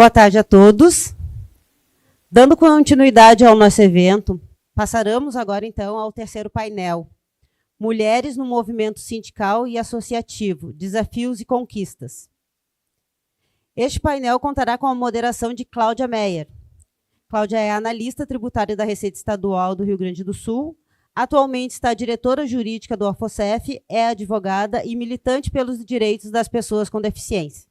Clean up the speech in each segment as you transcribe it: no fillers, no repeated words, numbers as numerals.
Boa tarde a todos. Dando continuidade ao nosso evento, passaremos agora, então, ao terceiro painel. Mulheres no movimento sindical e associativo, desafios e conquistas. Este painel contará com a moderação de Cláudia Meyer. Cláudia é analista tributária da Receita Estadual do Rio Grande do Sul, atualmente está diretora jurídica do AFOSEF, é advogada e militante pelos direitos das pessoas com deficiência.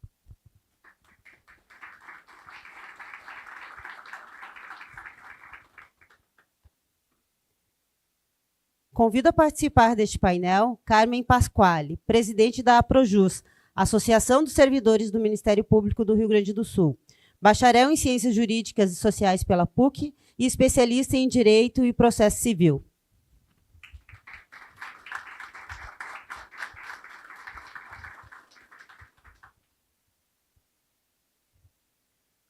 Convido a participar deste painel Carmen Pasquale, presidente da APROJUS, Associação dos Servidores do Ministério Público do Rio Grande do Sul, bacharel em Ciências Jurídicas e Sociais pela PUC e especialista em Direito e Processo Civil.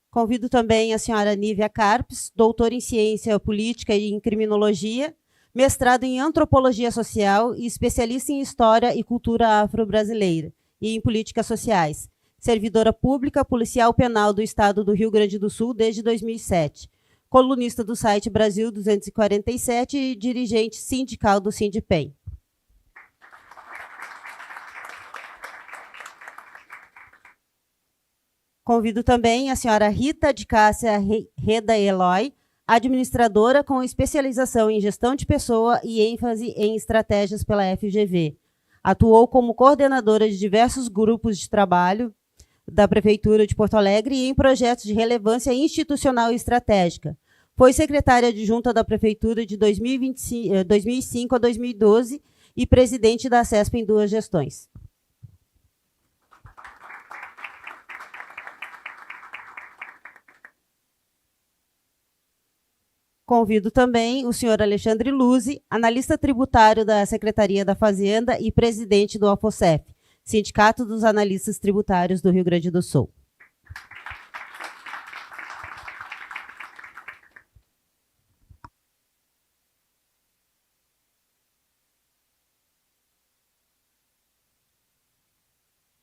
Convido também a senhora Nívia Carpes, doutora em Ciência Política e em Criminologia, mestrado em Antropologia Social e especialista em História e Cultura Afro-Brasileira e em Políticas Sociais, servidora pública policial penal do Estado do Rio Grande do Sul desde 2007, colunista do site Brasil 247 e dirigente sindical do Sindipem. Convido também a senhora Rita de Cássia Reda Eloy, administradora com especialização em gestão de pessoa e ênfase em estratégias pela FGV. Atuou como coordenadora de diversos grupos de trabalho da Prefeitura de Porto Alegre e em projetos de relevância institucional e estratégica. Foi secretária adjunta da Prefeitura de 2005 a 2012 e presidente da CESP em 2 gestões. Convido também o senhor Alexandre Luzi, analista tributário da Secretaria da Fazenda e presidente do AFOSEF, Sindicato dos Analistas Tributários do Rio Grande do Sul.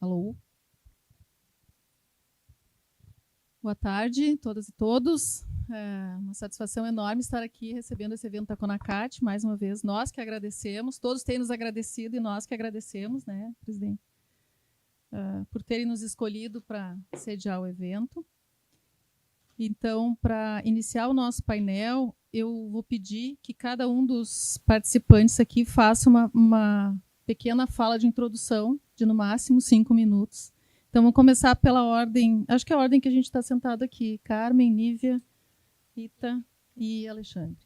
Alô? Boa tarde, todas e todos. É uma satisfação enorme estar aqui recebendo esse evento da CONACAT, mais uma vez. Nós que agradecemos, todos têm nos agradecido e nós que agradecemos, né, presidente, por terem nos escolhido para sediar o evento. Então, para iniciar o nosso painel, eu vou pedir que cada um dos participantes aqui faça uma pequena fala de introdução, de no máximo 5 minutos. Então, vamos começar pela ordem, acho que é a ordem que a gente está sentado aqui. Carmen, Nívia, Rita e Alexandre.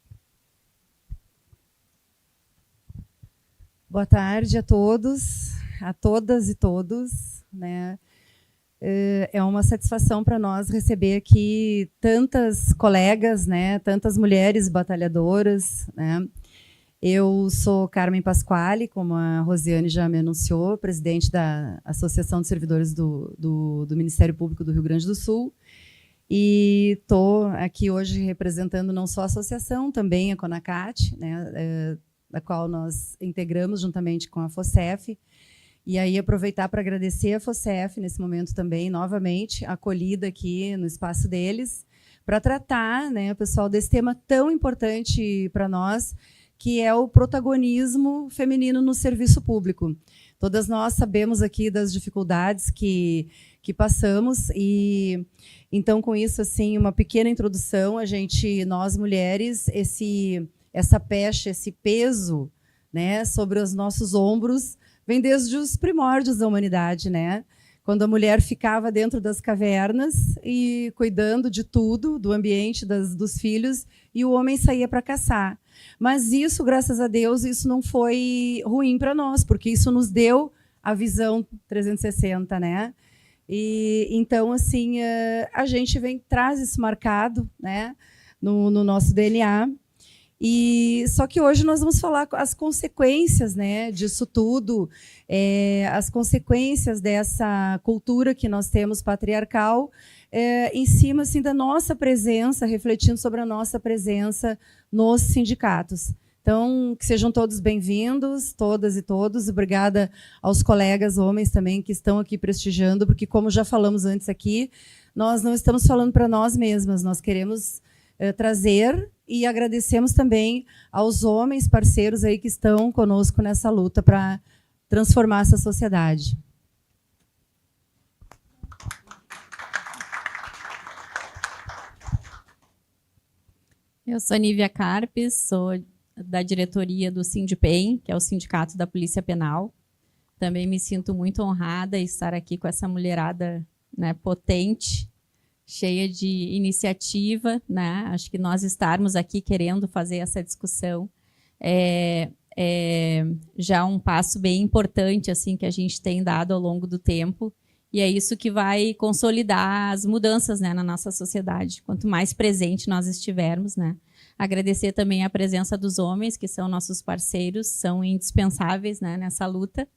Boa tarde a todos, a todas e todos, né? É uma satisfação para nós receber aqui tantas colegas, né? Tantas mulheres batalhadoras, né? Eu sou Carmen Pasquale, como a Rosiane já me anunciou, presidente da Associação de Servidores do Ministério Público do Rio Grande do Sul. E estou aqui hoje representando não só a associação, também a CONACAT, né, da qual nós integramos juntamente com a FOSEF. E aí aproveitar para agradecer a FOSEF nesse momento também, novamente, a acolhida aqui no espaço deles, para tratar, né, pessoal, desse tema tão importante para nós, que é o protagonismo feminino no serviço público. Todas nós sabemos aqui das dificuldades que passamos e então com isso assim uma pequena introdução, nós mulheres, essa pecha, esse peso, né, sobre os nossos ombros vem desde os primórdios da humanidade, né? Quando a mulher ficava dentro das cavernas e cuidando de tudo, do ambiente, dos filhos, e o homem saía para caçar. Mas isso, graças a Deus, isso não foi ruim para nós, porque isso nos deu a visão 360, né? E então, assim, a gente traz isso marcado, né, no nosso DNA. E só que hoje nós vamos falar as consequências, né, disso tudo, as consequências dessa cultura que nós temos patriarcal, em cima assim, da nossa presença, refletindo sobre a nossa presença nos sindicatos. Então, que sejam todos bem-vindos, todas e todos. Obrigada aos colegas homens também que estão aqui prestigiando, porque, como já falamos antes aqui, nós não estamos falando para nós mesmas, nós queremos trazer e agradecemos também aos homens parceiros aí que estão conosco nessa luta para transformar essa sociedade. Eu sou Nívia Carpes, sou da diretoria do Sindipem, que é o Sindicato da Polícia Penal. Também me sinto muito honrada em estar aqui com essa mulherada, né, potente, cheia de iniciativa, né? Acho que nós estarmos aqui querendo fazer essa discussão é já um passo bem importante assim que a gente tem dado ao longo do tempo, e é isso que vai consolidar as mudanças, né, na nossa sociedade. Quanto mais presente nós estivermos, né? Agradecer também a presença dos homens, que são nossos parceiros, são indispensáveis, né, nessa luta,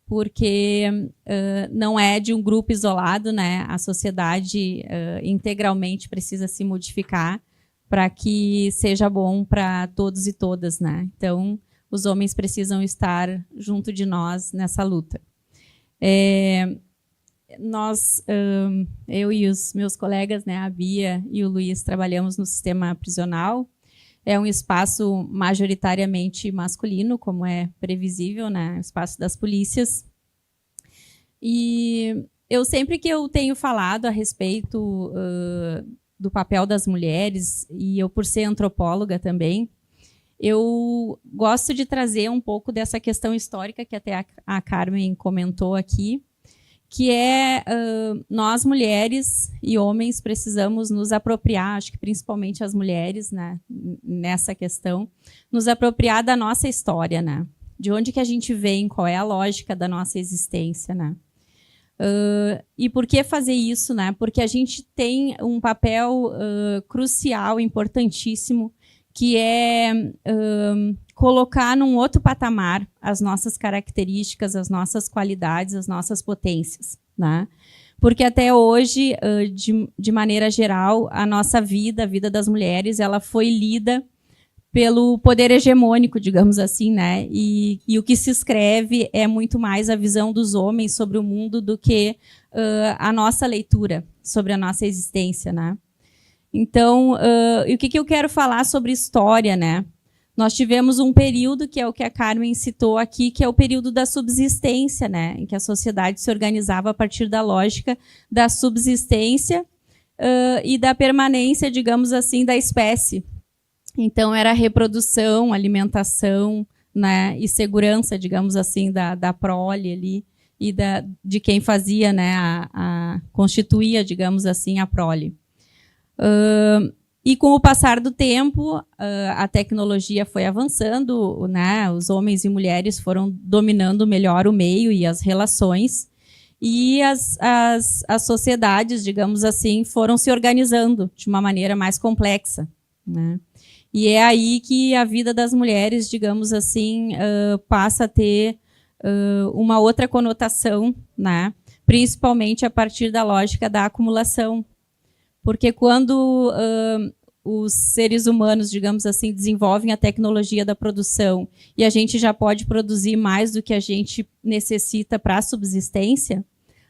porque não é de um grupo isolado, né? A sociedade integralmente precisa se modificar para que seja bom para todos e todas, né? Então, os homens precisam estar junto de nós nessa luta. Eu e os meus colegas, né, a Bia e o Luiz, trabalhamos no sistema prisional. É um espaço majoritariamente masculino, como é previsível, né, o espaço das polícias. E sempre que eu tenho falado a respeito do papel das mulheres, e eu por ser antropóloga também, eu gosto de trazer um pouco dessa questão histórica que até a Carmen comentou aqui, que é nós mulheres e homens precisamos nos apropriar, acho que principalmente as mulheres, né, nessa questão, nos apropriar da nossa história, né? De onde que a gente vem, qual é a lógica da nossa existência, né? E por que fazer isso, né? Porque a gente tem um papel crucial, importantíssimo, que é colocar num outro patamar as nossas características, as nossas qualidades, as nossas potências, né? Porque até hoje, de maneira geral, a nossa vida, a vida das mulheres, ela foi lida pelo poder hegemônico, digamos assim, né? E o que se escreve é muito mais a visão dos homens sobre o mundo do que a nossa leitura sobre a nossa existência, né? Então, o que eu quero falar sobre história, né? Nós tivemos um período, que é o que a Carmen citou aqui, que é o período da subsistência, né? Em que a sociedade se organizava a partir da lógica da subsistência e da permanência, digamos assim, da espécie. Então, era reprodução, alimentação, né? E segurança, digamos assim, da prole ali, e de quem fazia, né? Constituía, digamos assim, a prole. E com o passar do tempo, a tecnologia foi avançando, né? Os homens e mulheres foram dominando melhor o meio e as relações, e as sociedades, digamos assim, foram se organizando de uma maneira mais complexa, né? E é aí que a vida das mulheres, digamos assim, passa a ter uma outra conotação, né? Principalmente a partir da lógica da acumulação. Porque quando os seres humanos, digamos assim, desenvolvem a tecnologia da produção e a gente já pode produzir mais do que a gente necessita para a subsistência,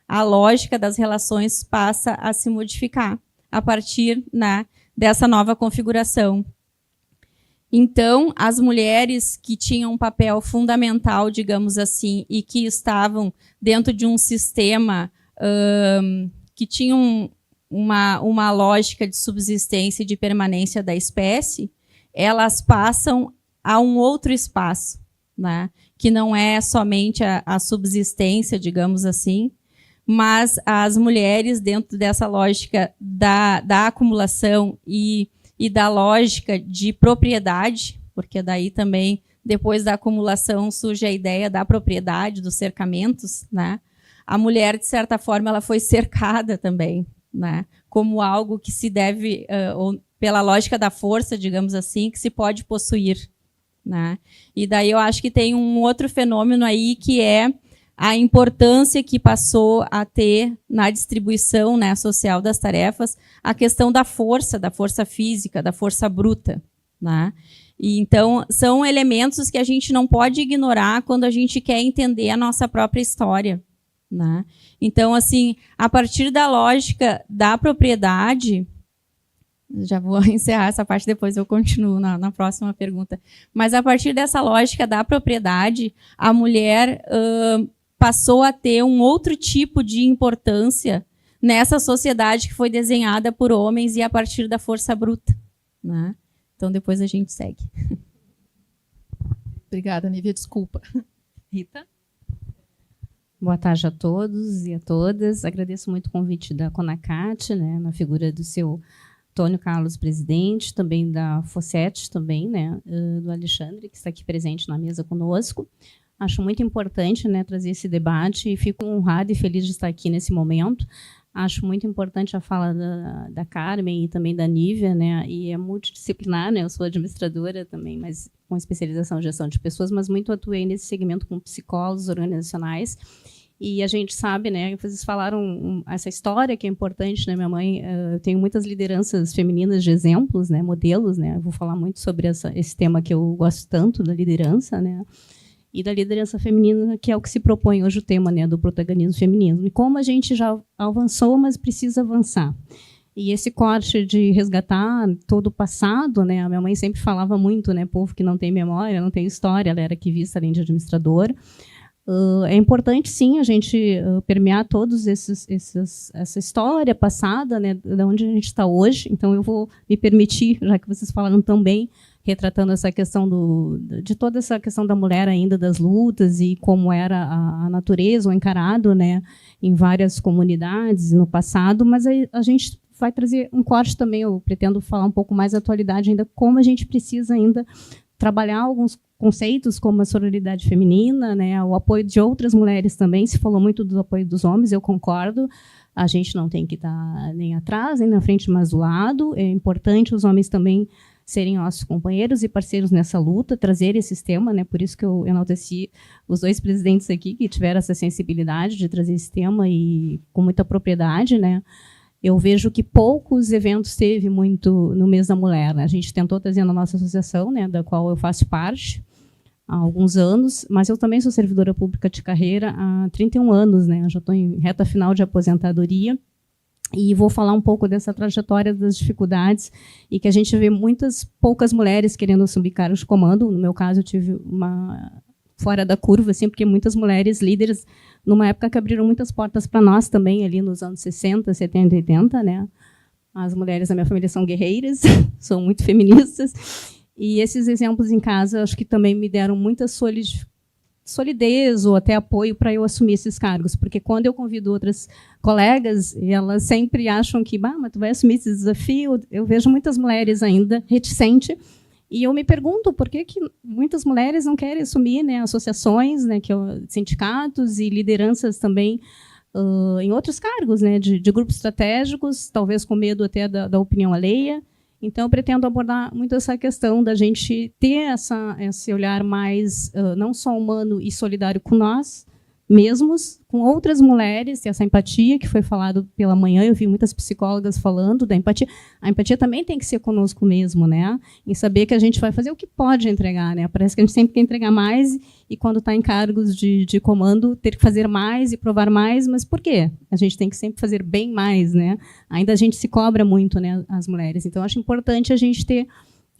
a lógica das relações passa a se modificar a partir, né, dessa nova configuração. Então, as mulheres que tinham um papel fundamental, digamos assim, e que estavam dentro de um sistema que tinham uma lógica de subsistência e de permanência da espécie, elas passam a um outro espaço, né? Que não é somente a subsistência, digamos assim, mas as mulheres, dentro dessa lógica da acumulação e da lógica de propriedade, porque daí também, depois da acumulação, surge a ideia da propriedade, dos cercamentos, né? A mulher, de certa forma, ela foi cercada também, né? Como algo que se deve, ou pela lógica da força, digamos assim, que se pode possuir, né? E daí eu acho que tem um outro fenômeno aí, que é a importância que passou a ter na distribuição, né, social das tarefas, a questão da força física, da força bruta, né? E, então, são elementos que a gente não pode ignorar quando a gente quer entender a nossa própria história, né? Então, assim, a partir da lógica da propriedade, já vou encerrar essa parte, depois eu continuo na próxima pergunta, mas a partir dessa lógica da propriedade, a mulher passou a ter um outro tipo de importância nessa sociedade que foi desenhada por homens e a partir da força bruta, né? Então, depois a gente segue. Obrigada, Nívia, desculpa. Rita? Boa tarde a todos e a todas. Agradeço muito o convite da CONACAT, né, na figura do seu Antônio Carlos, presidente, também da FOSET, também, né, do Alexandre, que está aqui presente na mesa conosco. Acho muito importante, né, trazer esse debate e fico honrada e feliz de estar aqui nesse momento. Acho muito importante a fala da Carmen e também da Nívia, né, e é multidisciplinar, né, eu sou administradora também, mas com especialização em gestão de pessoas, mas muito atuei nesse segmento com psicólogos organizacionais. E a gente sabe, né, vocês falaram essa história que é importante, né, minha mãe, eu tenho muitas lideranças femininas de exemplos, né, modelos, né, eu vou falar muito sobre esse tema que eu gosto tanto da liderança, né, e da liderança feminina, que é o que se propõe hoje o tema, né, do protagonismo feminino. E como a gente já avançou, mas precisa avançar. E esse corte de resgatar todo o passado, né, a minha mãe sempre falava muito, né, povo que não tem memória, não tem história, ela era arquivista além de administradora. É importante, sim, a gente permear todos essa história passada, né, de onde a gente está hoje. Então, eu vou me permitir, já que vocês falaram também, retratando essa questão de toda essa questão da mulher ainda, das lutas e como era a natureza, o encarado, né, em várias comunidades no passado, mas a gente vai trazer um corte também, eu pretendo falar um pouco mais da atualidade ainda, como a gente precisa ainda trabalhar alguns conceitos como a sororidade feminina, né, o apoio de outras mulheres também. Se falou muito do apoio dos homens, eu concordo. A gente não tem que estar nem atrás, nem na frente, mas do lado. É importante os homens também serem nossos companheiros e parceiros nessa luta, trazer esse tema, né? Por isso que eu enalteci os dois presidentes aqui que tiveram essa sensibilidade de trazer esse tema e com muita propriedade, né? Eu vejo que poucos eventos teve muito no mês da mulher, né? A gente tentou trazer na nossa associação, né, da qual eu faço parte há alguns anos, mas eu também sou servidora pública de carreira há 31 anos, né? Eu já estou em reta final de aposentadoria e vou falar um pouco dessa trajetória das dificuldades e que a gente vê poucas mulheres querendo assumir cargos de comando. No meu caso, eu tive uma fora da curva, assim, porque muitas mulheres líderes, numa época que abriram muitas portas para nós também, ali nos anos 60, 70, 80, né? As mulheres da minha família são guerreiras, são muito feministas, e esses exemplos em casa, acho que também me deram muita solidez ou até apoio para eu assumir esses cargos, porque quando eu convido outras colegas, elas sempre acham que, mas tu vai assumir esse desafio. Eu vejo muitas mulheres ainda reticentes, e eu me pergunto por que muitas mulheres não querem assumir, né, associações, né, sindicatos e lideranças também em outros cargos, né, de grupos estratégicos, talvez com medo até da opinião alheia. Então, eu pretendo abordar muito essa questão da gente ter esse olhar mais não só humano e solidário com nós mesmos, com outras mulheres, e essa empatia que foi falado pela manhã, eu vi muitas psicólogas falando da empatia. A empatia também tem que ser conosco mesmo, né? Em saber que a gente vai fazer o que pode entregar, né? Parece que a gente sempre quer entregar mais e quando está em cargos de comando, ter que fazer mais e provar mais, mas por quê? A gente tem que sempre fazer bem mais, né? Ainda a gente se cobra muito, né, as mulheres. Então, acho importante a gente ter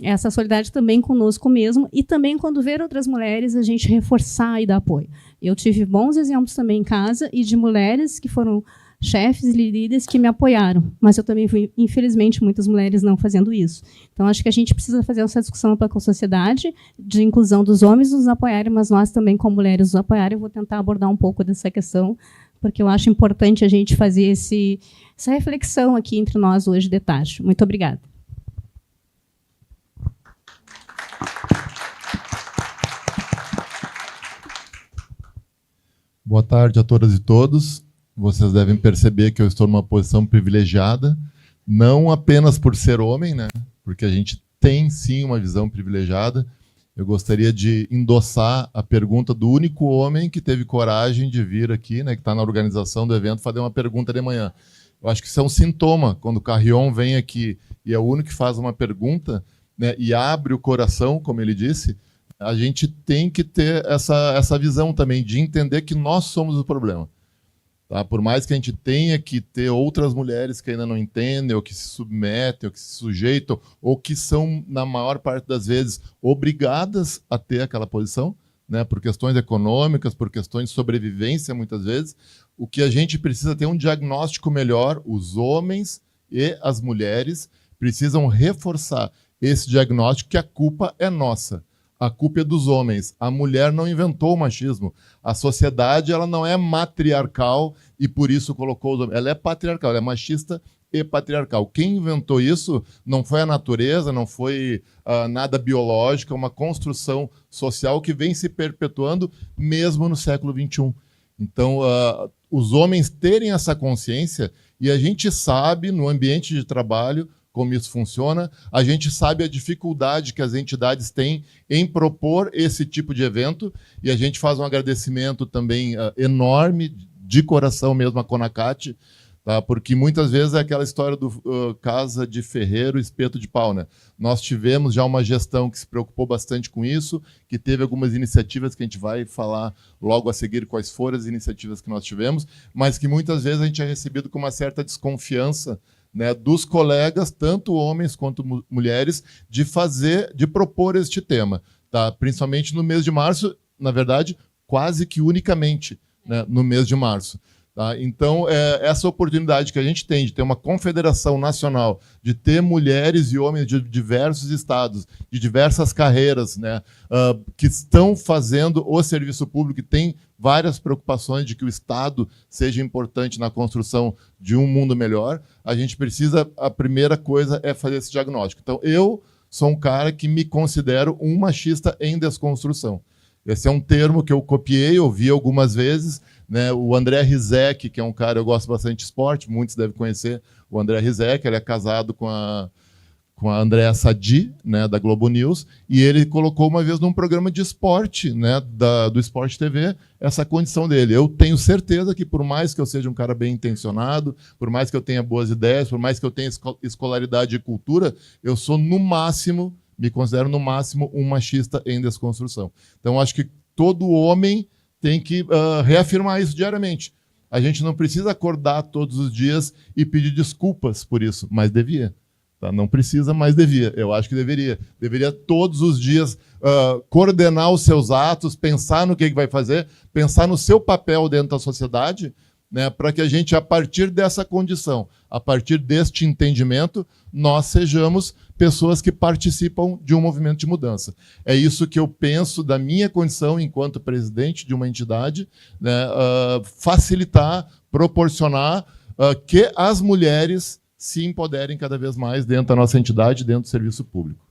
essa solidariedade também conosco mesmo e também, quando ver outras mulheres, a gente reforçar e dar apoio. Eu tive bons exemplos também em casa e de mulheres que foram chefes e líderes que me apoiaram, mas eu também vi, infelizmente, muitas mulheres não fazendo isso. Então, acho que a gente precisa fazer essa discussão com a sociedade de inclusão dos homens nos apoiarem, mas nós também, como mulheres, nos apoiarem. Eu vou tentar abordar um pouco dessa questão, porque eu acho importante a gente fazer essa reflexão aqui entre nós hoje de tarde. Muito obrigada. Boa tarde a todas e todos. Vocês devem perceber que eu estou numa posição privilegiada, não apenas por ser homem, né? Porque a gente tem, sim, uma visão privilegiada. Eu gostaria de endossar a pergunta do único homem que teve coragem de vir aqui, né, que está na organização do evento, fazer uma pergunta de manhã. Eu acho que isso é um sintoma. Quando o Carrion vem aqui e é o único que faz uma pergunta, né, e abre o coração, como ele disse, a gente tem que ter essa visão também de entender que nós somos o problema. Tá? Por mais que a gente tenha que ter outras mulheres que ainda não entendem, ou que se submetem, ou que se sujeitam, ou que são, na maior parte das vezes, obrigadas a ter aquela posição, né, por questões econômicas, por questões de sobrevivência, muitas vezes, o que a gente precisa ter um diagnóstico melhor, os homens e as mulheres precisam reforçar esse diagnóstico que a culpa é nossa. A culpa é dos homens. A mulher não inventou o machismo. A sociedade ela não é matriarcal e por isso colocou os homens. Ela é patriarcal, ela é machista e patriarcal. Quem inventou isso não foi a natureza, não foi nada biológico, é uma construção social que vem se perpetuando mesmo no século XXI. Então, os homens terem essa consciência, e a gente sabe no ambiente de trabalho como isso funciona, a gente sabe a dificuldade que as entidades têm em propor esse tipo de evento, e a gente faz um agradecimento também enorme, de coração mesmo, à CONACAT, tá? Porque muitas vezes é aquela história do casa de ferreiro, espeto de pau, né? Nós tivemos já uma gestão que se preocupou bastante com isso, que teve algumas iniciativas que a gente vai falar logo a seguir quais foram as iniciativas que nós tivemos, mas que muitas vezes a gente é recebido com uma certa desconfiança, né, dos colegas, tanto homens quanto mulheres, de propor este tema, tá? Principalmente no mês de março, na verdade, quase que unicamente, né, no mês de março. Tá? Então, essa oportunidade que a gente tem de ter uma confederação nacional, de ter mulheres e homens de diversos estados, de diversas carreiras, né, que estão fazendo o serviço público, que tem várias preocupações de que o Estado seja importante na construção de um mundo melhor, a gente precisa, a primeira coisa é fazer esse diagnóstico. Então, eu sou um cara que me considero um machista em desconstrução. Esse é um termo que eu copiei, ouvi algumas vezes, né? O André Rizek, que é um cara, eu gosto bastante de esporte, muitos devem conhecer o André Rizek, ele é casado com a Andréa Sadi, né, da Globo News, e ele colocou uma vez num programa de esporte, né, do Sport TV, essa condição dele. Eu tenho certeza que por mais que eu seja um cara bem intencionado, por mais que eu tenha boas ideias, por mais que eu tenha escolaridade e cultura, eu sou no máximo, me considero no máximo um machista em desconstrução. Então acho que todo homem tem que reafirmar isso diariamente. A gente não precisa acordar todos os dias e pedir desculpas por isso, mas devia. Tá? Não precisa, mas devia. Eu acho que deveria. Deveria todos os dias coordenar os seus atos, pensar no que vai fazer, pensar no seu papel dentro da sociedade, né, para que a gente, a partir dessa condição, a partir deste entendimento, nós sejamos pessoas que participam de um movimento de mudança. É isso que eu penso da minha condição enquanto presidente de uma entidade, né, facilitar, proporcionar que as mulheres se empoderem cada vez mais dentro da nossa entidade, dentro do serviço público.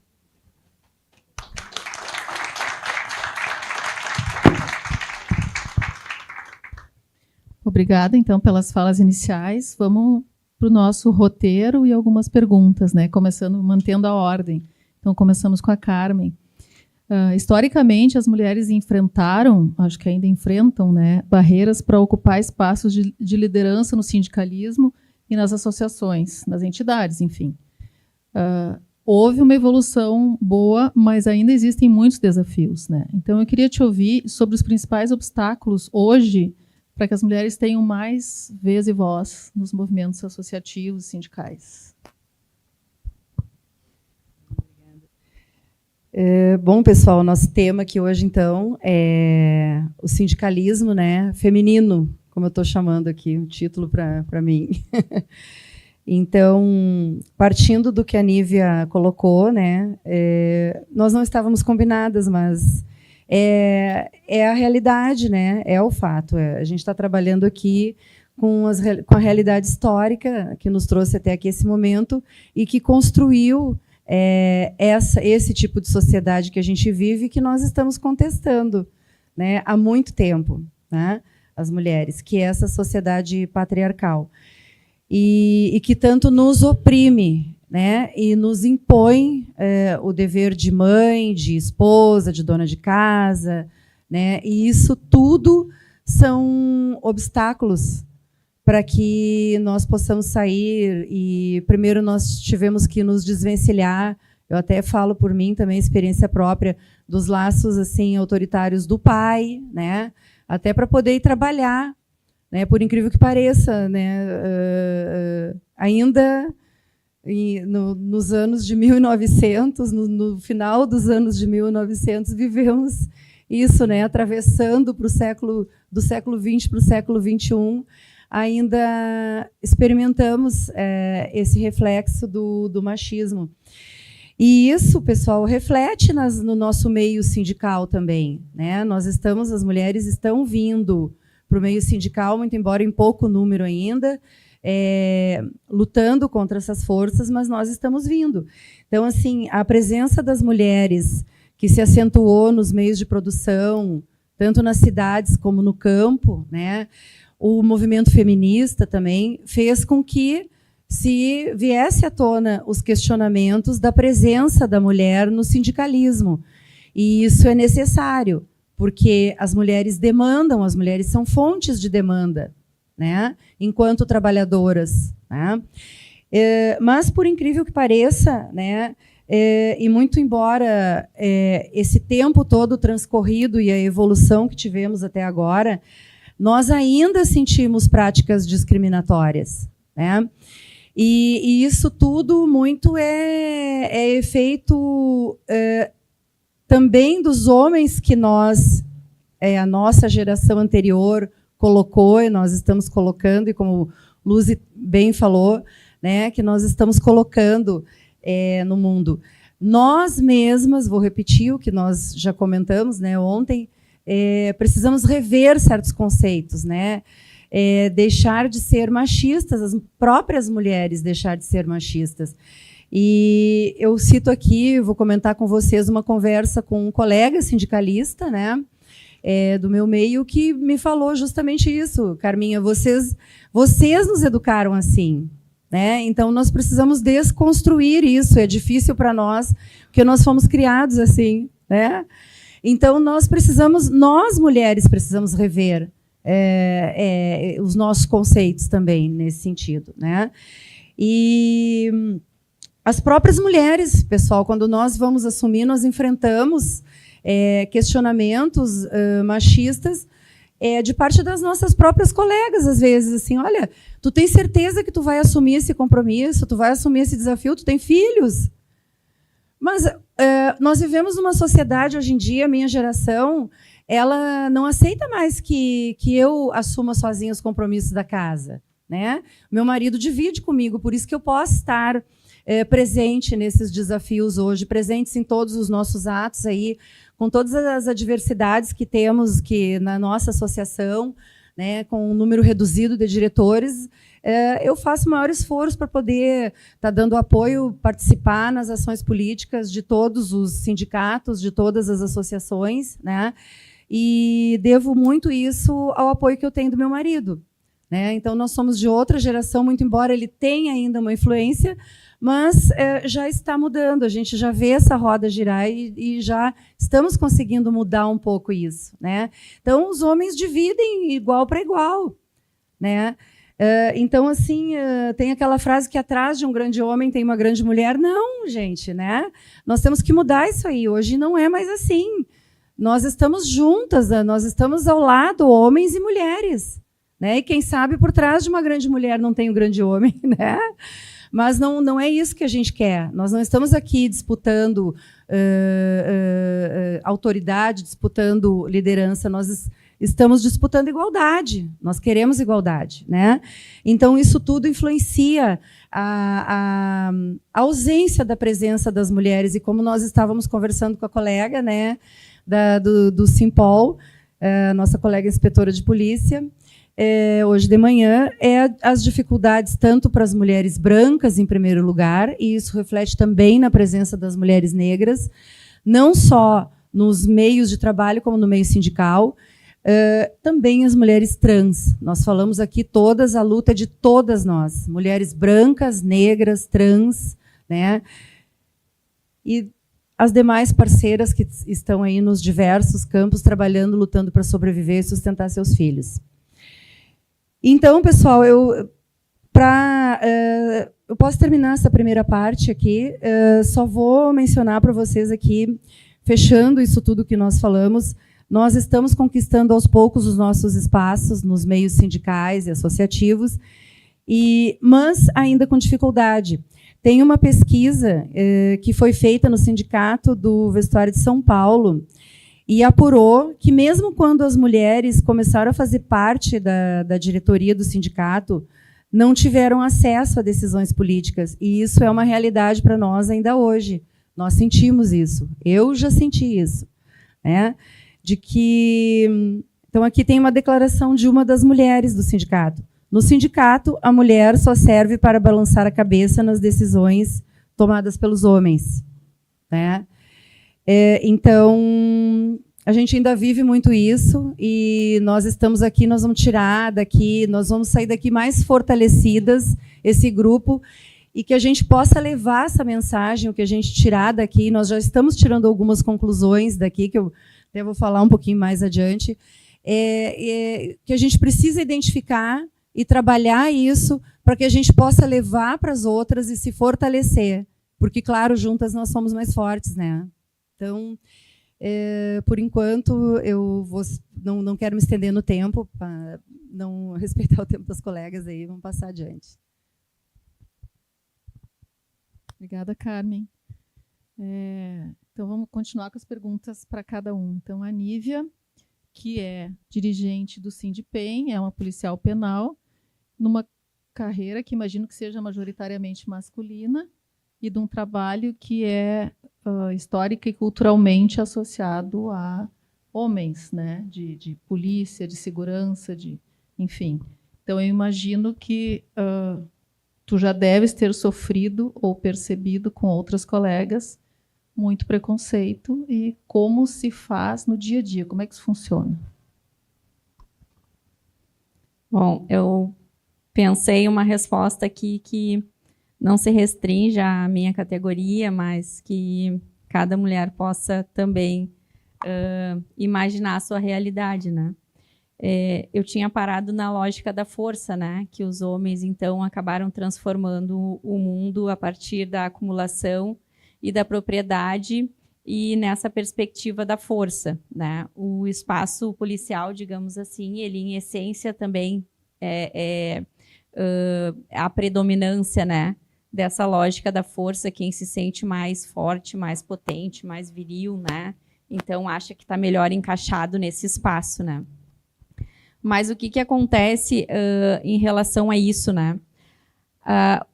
Obrigada, então, pelas falas iniciais. Vamos para o nosso roteiro e algumas perguntas, né? Começando, mantendo a ordem. Então, começamos com a Carmen. Historicamente, as mulheres enfrentaram, acho que ainda enfrentam, né, barreiras para ocupar espaços de liderança no sindicalismo e nas associações, nas entidades, enfim. Houve uma evolução boa, mas ainda existem muitos desafios, né? Então, eu queria te ouvir sobre os principais obstáculos hoje para que as mulheres tenham mais vez e voz nos movimentos associativos e sindicais. Bom, pessoal, nosso tema aqui hoje, então, é o sindicalismo, né, feminino, como eu estou chamando aqui, um título para mim. Então, partindo do que a Nívia colocou, né, nós não estávamos combinadas, mas é a realidade, né, é o fato. A gente está trabalhando aqui com a realidade histórica que nos trouxe até aqui esse momento e que construiu esse tipo de sociedade que a gente vive e que nós estamos contestando, né, há muito tempo, né, as mulheres, que é essa sociedade patriarcal e que tanto nos oprime, né, e nos impõe o dever de mãe, de esposa, de dona de casa, né, e isso tudo são obstáculos para que nós possamos sair. E primeiro nós tivemos que nos desvencilhar Eu até falo por mim também, experiência própria, dos laços assim autoritários do pai, né? Até para poder ir trabalhar, né? Por incrível que pareça, né? Ainda nos anos de 1900, no final dos anos de 1900, vivemos isso, né? Atravessando do século XX para o século XXI, ainda experimentamos esse reflexo do machismo. E isso, pessoal, reflete no nosso meio sindical também, né? As mulheres estão vindo para o meio sindical, muito embora em pouco número ainda, lutando contra essas forças, mas nós estamos vindo. Então, assim, a presença das mulheres que se acentuou nos meios de produção, tanto nas cidades como no campo, né? O movimento feminista também fez com que se viesse à tona os questionamentos da presença da mulher no sindicalismo. E isso é necessário, porque as mulheres demandam, as mulheres são fontes de demanda, né? Enquanto trabalhadoras, né? Mas, por incrível que pareça, né? E muito embora esse tempo todo transcorrido e a evolução que tivemos até agora, nós ainda sentimos práticas discriminatórias, né? E isso tudo muito é efeito também dos homens que a nossa geração anterior colocou, e nós estamos colocando, e como Luzi bem falou, né, que nós estamos colocando no mundo. Nós mesmas, vou repetir o que nós já comentamos, né, ontem, precisamos rever certos conceitos, né? Deixar de ser machistas, as próprias mulheres deixar de ser machistas. E eu cito aqui, vou comentar com vocês uma conversa com um colega sindicalista, né, do meu meio, que me falou justamente isso. Carminha, vocês nos educaram assim, né? Então nós precisamos desconstruir isso. É difícil para nós, porque nós fomos criados assim, né? Então nós mulheres precisamos rever os nossos conceitos também nesse sentido, né? E as próprias mulheres, pessoal, quando nós vamos assumir, nós enfrentamos questionamentos machistas de parte das nossas próprias colegas, às vezes, assim, olha, tu tem certeza que tu vai assumir esse compromisso, tu vai assumir esse desafio, tu tem filhos? Mas nós vivemos numa sociedade hoje em dia, a minha geração, ela não aceita mais que eu assuma sozinha os compromissos da casa, né? Meu marido divide comigo, por isso que eu posso estar presente nesses desafios hoje, presentes em todos os nossos atos aí, com todas as adversidades que temos na nossa associação, né, com um número reduzido de diretores, eu faço o maior esforço para poder estar dando apoio, participar nas ações políticas de todos os sindicatos, de todas as associações, né? E devo muito isso ao apoio que eu tenho do meu marido, né? Então, nós somos de outra geração, muito embora ele tenha ainda uma influência, mas já está mudando, a gente já vê essa roda girar e já estamos conseguindo mudar um pouco isso, né? Então, os homens dividem igual para igual, né? Então, assim, tem aquela frase que atrás de um grande homem tem uma grande mulher. Não, gente, né? Nós temos que mudar isso aí. Hoje não é mais assim. Nós estamos juntas, nós estamos ao lado, homens e mulheres, né? E quem sabe por trás de uma grande mulher não tem um grande homem, né? Mas não é isso que a gente quer. Nós não estamos aqui disputando autoridade, disputando liderança. Nós estamos disputando igualdade. Nós queremos igualdade, né? Então, isso tudo influencia a ausência da presença das mulheres. E como nós estávamos conversando com a colega, né, do Simpol, nossa colega inspetora de polícia, hoje de manhã, as dificuldades tanto para as mulheres brancas, em primeiro lugar, e isso reflete também na presença das mulheres negras, não só nos meios de trabalho, como no meio sindical, também as mulheres trans. Nós falamos aqui a luta de todas nós, mulheres brancas, negras, trans, né? E as demais parceiras que estão aí nos diversos campos, trabalhando, lutando para sobreviver e sustentar seus filhos. Então, pessoal, Eu posso terminar essa primeira parte aqui, só vou mencionar para vocês aqui, fechando isso tudo que nós falamos, nós estamos conquistando aos poucos os nossos espaços nos meios sindicais e associativos, mas ainda com dificuldade. Tem uma pesquisa que foi feita no Sindicato do Vestuário de São Paulo e apurou que, mesmo quando as mulheres começaram a fazer parte da diretoria do sindicato, não tiveram acesso a decisões políticas. E isso é uma realidade para nós ainda hoje. Nós sentimos isso. Eu já senti isso. Né? Então, aqui tem uma declaração de uma das mulheres do sindicato. No sindicato, a mulher só serve para balançar a cabeça nas decisões tomadas pelos homens. Né? Então, a gente ainda vive muito isso e nós estamos aqui, nós vamos tirar daqui, nós vamos sair daqui mais fortalecidas, esse grupo, e que a gente possa levar essa mensagem, o que a gente tirar daqui, nós já estamos tirando algumas conclusões daqui, que eu até vou falar um pouquinho mais adiante, que a gente precisa identificar e trabalhar isso para que a gente possa levar para as outras e se fortalecer, porque, claro, juntas nós somos mais fortes, né? Então, por enquanto, eu não quero me estender no tempo, para não respeitar o tempo das colegas aí, vamos passar adiante. Obrigada, Carmen. Então, vamos continuar com as perguntas para cada um. Então, a Nívia, que é dirigente do Sindipem, é uma policial penal, numa carreira que imagino que seja majoritariamente masculina, e de um trabalho que é histórica e culturalmente associado a homens, né? De polícia, de segurança, enfim. Então, eu imagino que tu já deves ter sofrido ou percebido com outras colegas muito preconceito e como se faz no dia a dia, como é que isso funciona? Bom, eu pensei uma resposta aqui que não se restringe à minha categoria, mas que cada mulher possa também imaginar a sua realidade, né? Eu tinha parado na lógica da força, né? Que os homens, então, acabaram transformando o mundo a partir da acumulação e da propriedade e nessa perspectiva da força, né? O espaço policial, digamos assim, ele, em essência, também a predominância, né, dessa lógica da força, quem se sente mais forte, mais potente, mais viril, né? Então, acha que está melhor encaixado nesse espaço, né? Mas o que acontece em relação a isso, né?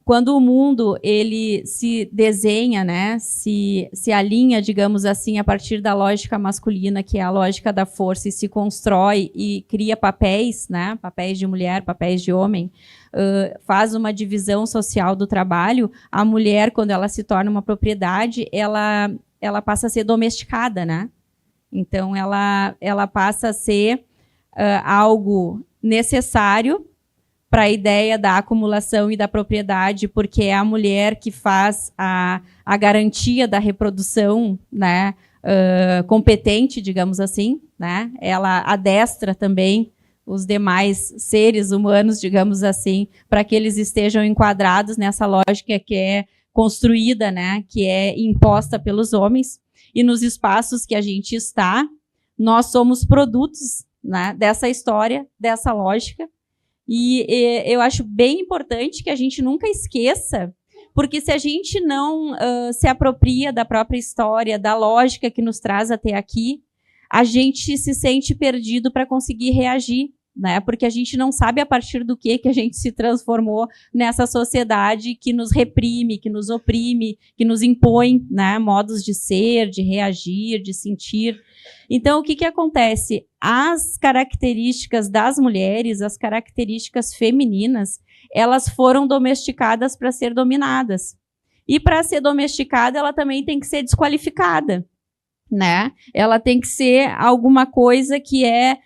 Quando o mundo ele se desenha, né, se alinha, digamos assim, a partir da lógica masculina, que é a lógica da força, e se constrói e cria papéis, né, papéis de mulher, papéis de homem, faz uma divisão social do trabalho, a mulher, quando ela se torna uma propriedade, ela passa a ser domesticada, né? Então, ela passa a ser algo necessário para a ideia da acumulação e da propriedade, porque é a mulher que faz a garantia da reprodução, né, competente, digamos assim, né? Ela adestra também os demais seres humanos, digamos assim, para que eles estejam enquadrados nessa lógica que é construída, né, que é imposta pelos homens, e nos espaços que a gente está, nós somos produtos, né, dessa história, dessa lógica. E eu acho bem importante que a gente nunca esqueça, porque se a gente não se apropria da própria história, da lógica que nos traz até aqui, a gente se sente perdido para conseguir reagir, né? Porque a gente não sabe a partir do que a gente se transformou nessa sociedade que nos reprime, que nos oprime, que nos impõe, né, modos de ser, de reagir, de sentir. Então, o que acontece? As características das mulheres, as características femininas, elas foram domesticadas para ser dominadas. E para ser domesticada, ela também tem que ser desqualificada, né? Ela tem que ser alguma coisa que é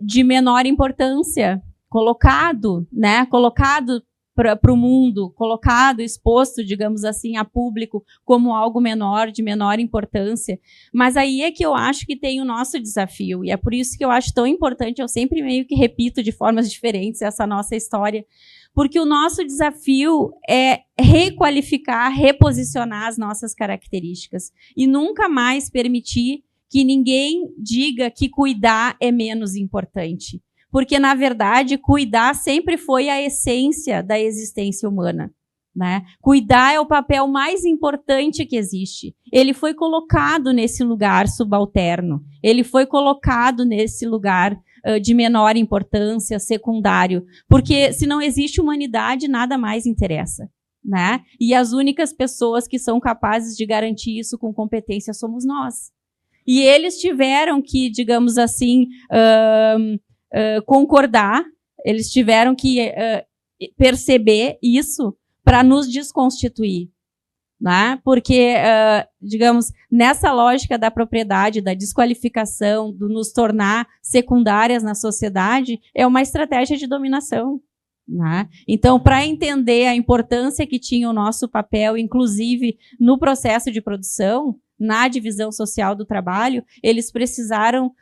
de menor importância, colocado, né? Colocado para o mundo, colocado, exposto, digamos assim, a público como algo menor, de menor importância. Mas aí é que eu acho que tem o nosso desafio, e é por isso que eu acho tão importante, eu sempre meio que repito de formas diferentes essa nossa história, porque o nosso desafio é requalificar, reposicionar as nossas características, e nunca mais permitir que ninguém diga que cuidar é menos importante. Porque, na verdade, cuidar sempre foi a essência da existência humana, né? Cuidar é o papel mais importante que existe. Ele foi colocado nesse lugar subalterno. Ele foi colocado nesse lugar de menor importância, secundário. Porque, se não existe humanidade, nada mais interessa, né? E as únicas pessoas que são capazes de garantir isso com competência somos nós. E eles tiveram que, digamos assim, concordar, eles tiveram que perceber isso para nos desconstituir, né? Porque, digamos, nessa lógica da propriedade, da desqualificação, do nos tornar secundárias na sociedade, é uma estratégia de dominação, né? Então, para entender a importância que tinha o nosso papel, inclusive no processo de produção, na divisão social do trabalho, eles precisaram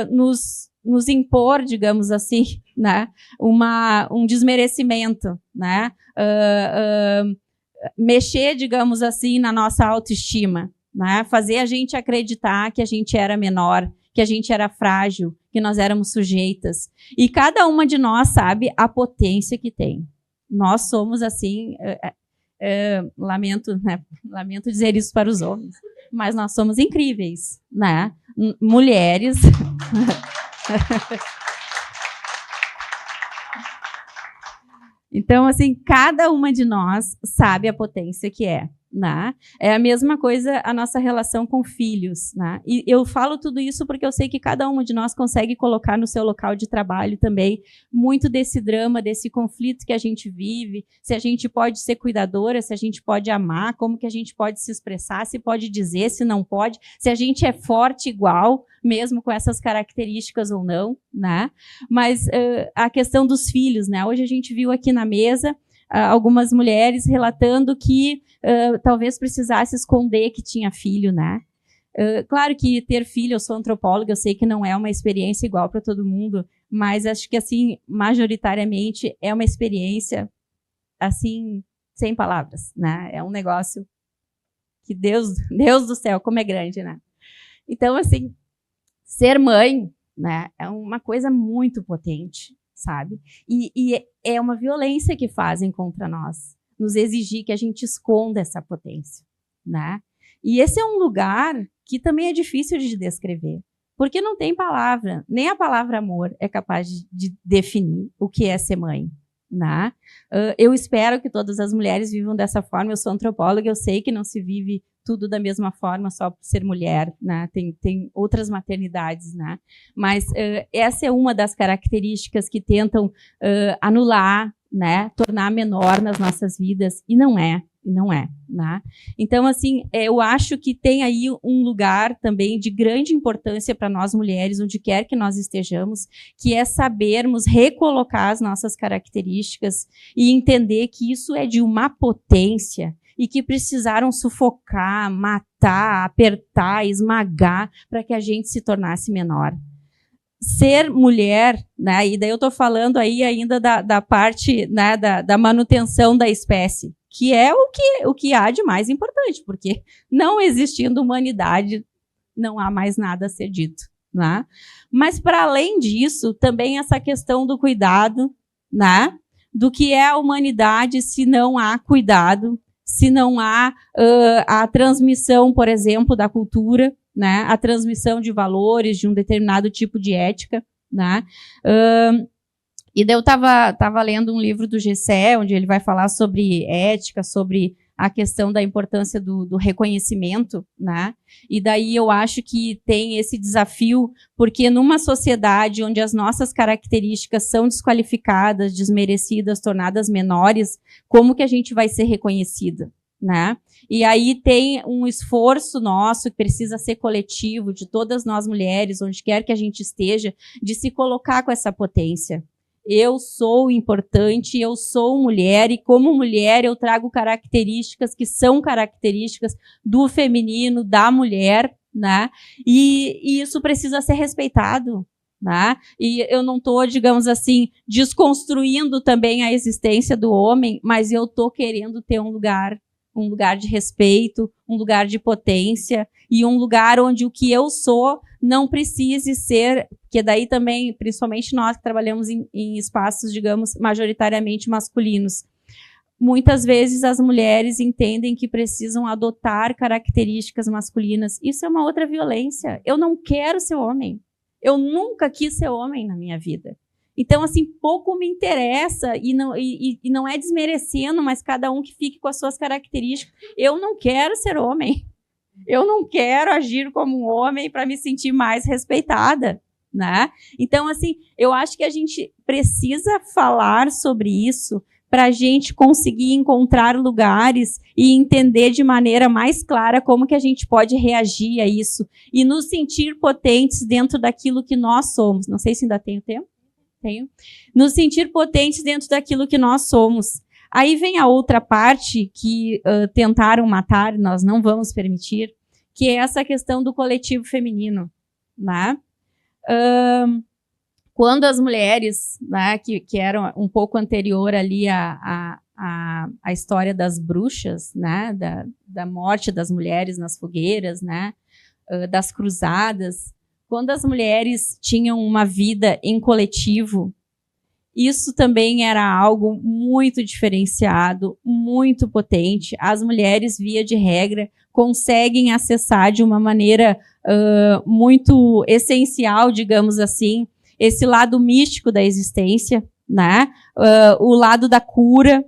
nos impor, digamos assim, né, um desmerecimento, né, mexer, digamos assim, na nossa autoestima, né, fazer a gente acreditar que a gente era menor, que a gente era frágil, que nós éramos sujeitas. E cada uma de nós sabe a potência que tem. Nós somos assim, lamento dizer isso para os homens, mas nós somos incríveis, né, mulheres. Então, assim, cada uma de nós sabe a potência que é, né? É a mesma coisa a nossa relação com filhos, né? E eu falo tudo isso porque eu sei que cada uma de nós consegue colocar no seu local de trabalho também muito desse drama, desse conflito que a gente vive, se a gente pode ser cuidadora, se a gente pode amar, como que a gente pode se expressar, se pode dizer, se não pode, se a gente é forte igual, mesmo com essas características ou não, né? Mas a questão dos filhos, né? Hoje a gente viu aqui na mesa algumas mulheres relatando que talvez precisasse esconder que tinha filho, né? Claro que ter filho, eu sou antropóloga, eu sei que não é uma experiência igual para todo mundo, mas acho que, assim, majoritariamente é uma experiência, assim, sem palavras, né? É um negócio que Deus do céu, como é grande, né? Então, assim, ser mãe, né, é uma coisa muito potente, sabe? E é uma violência que fazem contra nós, nos exigir que a gente esconda essa potência, né? E esse é um lugar que também é difícil de descrever, porque não tem palavra, nem a palavra amor é capaz de definir o que é ser mãe, né? Eu espero que todas as mulheres vivam dessa forma. Eu sou antropóloga, eu sei que não se vive tudo da mesma forma só por ser mulher, né? Tem outras maternidades, né? Mas essa é uma das características que tentam anular, né? Tornar menor nas nossas vidas, e não é, né? Então, assim, eu acho que tem aí um lugar também de grande importância para nós mulheres, onde quer que nós estejamos, que é sabermos recolocar as nossas características e entender que isso é de uma potência e que precisaram sufocar, matar, apertar, esmagar para que a gente se tornasse menor. Ser mulher, né, e daí eu estou falando aí ainda da parte, né, da manutenção da espécie, que é o que há de mais importante, porque não existindo humanidade, não há mais nada a ser dito, né? Mas, para além disso, também essa questão do cuidado, né, do que é a humanidade se não há cuidado, se não há a transmissão, por exemplo, da cultura, né, a transmissão de valores, de um determinado tipo de ética, né? E daí eu estava lendo um livro do Gessé, onde ele vai falar sobre ética, sobre a questão da importância do reconhecimento, né? E daí eu acho que tem esse desafio, porque numa sociedade onde as nossas características são desqualificadas, desmerecidas, tornadas menores, como que a gente vai ser reconhecida, né? E aí tem um esforço nosso que precisa ser coletivo, de todas nós mulheres, onde quer que a gente esteja, de se colocar com essa potência. Eu sou importante, eu sou mulher, e como mulher eu trago características que são características do feminino, da mulher, né? E isso precisa ser respeitado, né? E eu não estou, digamos assim, desconstruindo também a existência do homem, mas eu estou querendo ter um lugar de respeito, um lugar de potência e um lugar onde o que eu sou não precise ser, que daí também, principalmente nós que trabalhamos em espaços, digamos, majoritariamente masculinos, muitas vezes as mulheres entendem que precisam adotar características masculinas. Isso é uma outra violência. Eu não quero ser homem. Eu nunca quis ser homem na minha vida. Então, assim, pouco me interessa, e não é desmerecendo, mas cada um que fique com as suas características. Eu não quero ser homem. Eu não quero agir como um homem para me sentir mais respeitada, né? Então, assim, eu acho que a gente precisa falar sobre isso para a gente conseguir encontrar lugares e entender de maneira mais clara como que a gente pode reagir a isso e nos sentir potentes dentro daquilo que nós somos. Não sei se ainda tenho tempo. Tenho. Nos sentir potentes dentro daquilo que nós somos. Aí vem a outra parte que tentaram matar, nós não vamos permitir, que é essa questão do coletivo feminino, né? Quando as mulheres, né, que eram um pouco anterior ali à história das bruxas, né, da morte das mulheres nas fogueiras, né, das cruzadas, quando as mulheres tinham uma vida em coletivo, isso também era algo muito diferenciado, muito potente. As mulheres, via de regra, conseguem acessar de uma maneira muito essencial, digamos assim, esse lado místico da existência, né? O lado da cura,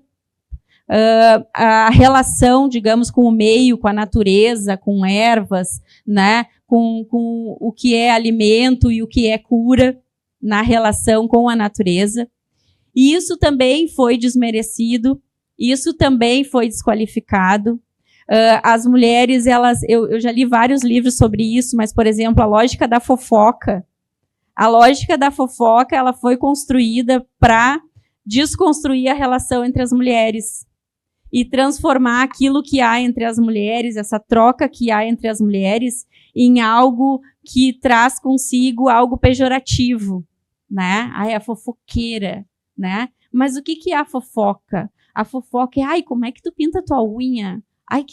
a relação, digamos, com o meio, com a natureza, com ervas, né? Com o que é alimento e o que é cura na relação com a natureza. E isso também foi desmerecido, isso também foi desqualificado. As mulheres, eu já li vários livros sobre isso, mas, por exemplo, a lógica da fofoca. A lógica da fofoca, ela foi construída para desconstruir a relação entre as mulheres e transformar aquilo que há entre as mulheres, essa troca que há entre as mulheres, em algo que traz consigo algo pejorativo, né? Ai, a fofoqueira, né? Mas o que é a fofoca? A fofoca é, ai, como é que tu pinta tua unha? Ai,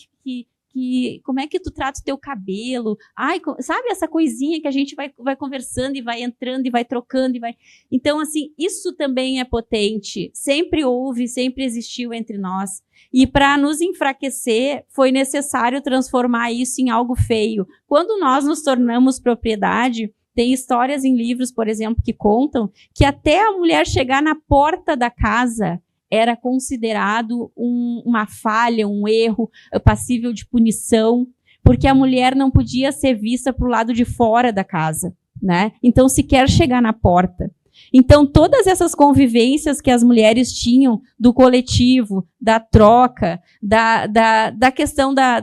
como é que tu trata o teu cabelo? Ai, sabe essa coisinha que a gente vai conversando e vai entrando e vai trocando e vai... Então, assim, isso também é potente. Sempre houve, sempre existiu entre nós. E para nos enfraquecer, foi necessário transformar isso em algo feio. Quando nós nos tornamos propriedade, tem histórias em livros, por exemplo, que contam que até a mulher chegar na porta da casa era considerado uma falha, um erro passível de punição, porque a mulher não podia ser vista para o lado de fora da casa, né? Então, sequer chegar na porta. Então, todas essas convivências que as mulheres tinham do coletivo, da troca, da questão da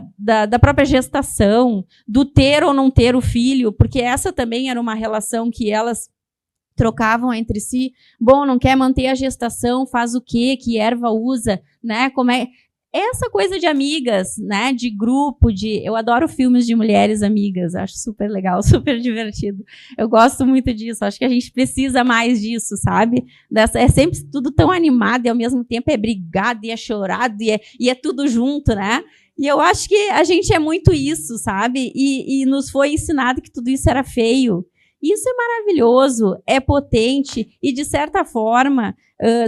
própria gestação, do ter ou não ter o filho, porque essa também era uma relação que elas trocavam entre si. Bom, não quer manter a gestação, faz o quê? Que erva usa, né? Como é essa coisa de amigas, né? De grupo, eu adoro filmes de mulheres amigas, acho super legal, super divertido. Eu gosto muito disso, acho que a gente precisa mais disso, sabe? É sempre tudo tão animado e ao mesmo tempo é brigado e é chorado e é tudo junto, né? E eu acho que a gente é muito isso, sabe? E nos foi ensinado que tudo isso era feio. Isso é maravilhoso, é potente e, de certa forma,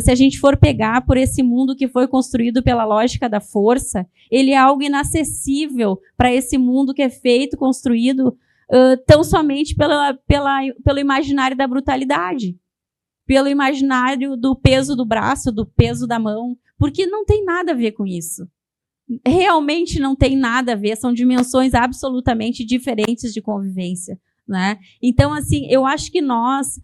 se a gente for pegar por esse mundo que foi construído pela lógica da força, ele é algo inacessível para esse mundo que é feito, construído tão somente pelo imaginário da brutalidade, pelo imaginário do peso do braço, do peso da mão, porque não tem nada a ver com isso. Realmente não tem nada a ver, são dimensões absolutamente diferentes de convivência. Né? Então, assim, eu acho que nós,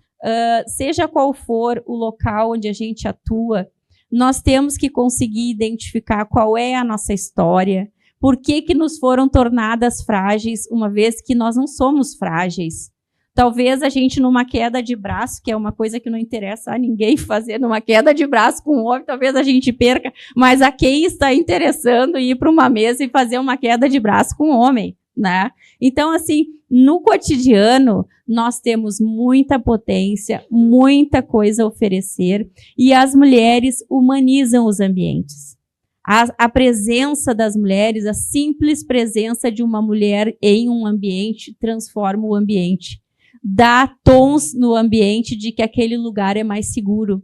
seja qual for o local onde a gente atua, nós temos que conseguir identificar qual é a nossa história, por que nos foram tornadas frágeis, uma vez que nós não somos frágeis. Talvez a gente, numa queda de braço, que é uma coisa que não interessa a ninguém fazer, numa queda de braço com um homem, talvez a gente perca, mas a quem está interessando ir para uma mesa e fazer uma queda de braço com um homem, né? Então, assim, no cotidiano, nós temos muita potência, muita coisa a oferecer, e as mulheres humanizam os ambientes. A presença das mulheres, a simples presença de uma mulher em um ambiente, transforma o ambiente. Dá tons no ambiente de que aquele lugar é mais seguro.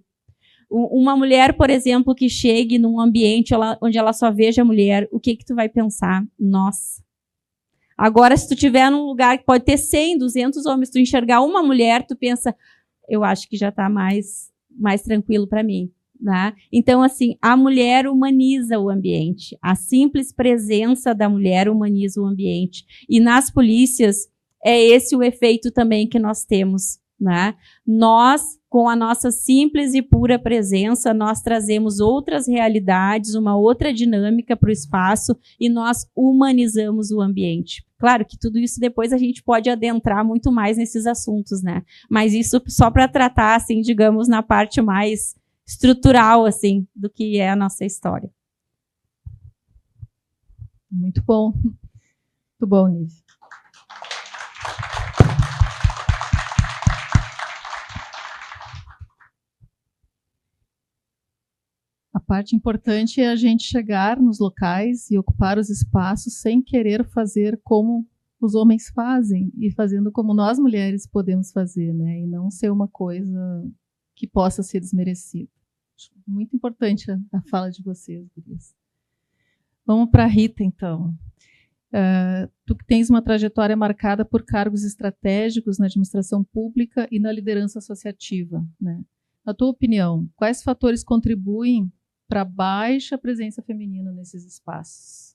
Uma mulher, por exemplo, que chegue num ambiente onde ela só veja a mulher, o que tu vai pensar? Nossa. Agora, se tu estiver num lugar que pode ter 100, 200 homens, tu enxergar uma mulher, tu pensa, eu acho que já está mais tranquilo para mim. Né? Então, assim, a mulher humaniza o ambiente. A simples presença da mulher humaniza o ambiente. E nas polícias, é esse o efeito também que nós temos, né? Nós, com a nossa simples e pura presença, nós trazemos outras realidades, uma outra dinâmica para o espaço e nós humanizamos o ambiente. Claro que tudo isso depois a gente pode adentrar muito mais nesses assuntos, né? Mas isso só para tratar, assim, digamos, na parte mais estrutural, assim, do que é a nossa história. Muito bom. Muito bom, Nívia. A parte importante é a gente chegar nos locais e ocupar os espaços sem querer fazer como os homens fazem e fazendo como nós mulheres podemos fazer, né? E não ser uma coisa que possa ser desmerecida. Acho muito importante a fala de vocês, gurias. Vamos para a Rita, então. Tu que tens uma trajetória marcada por cargos estratégicos na administração pública e na liderança associativa, né? Na tua opinião, quais fatores contribuem para a baixa presença feminina nesses espaços?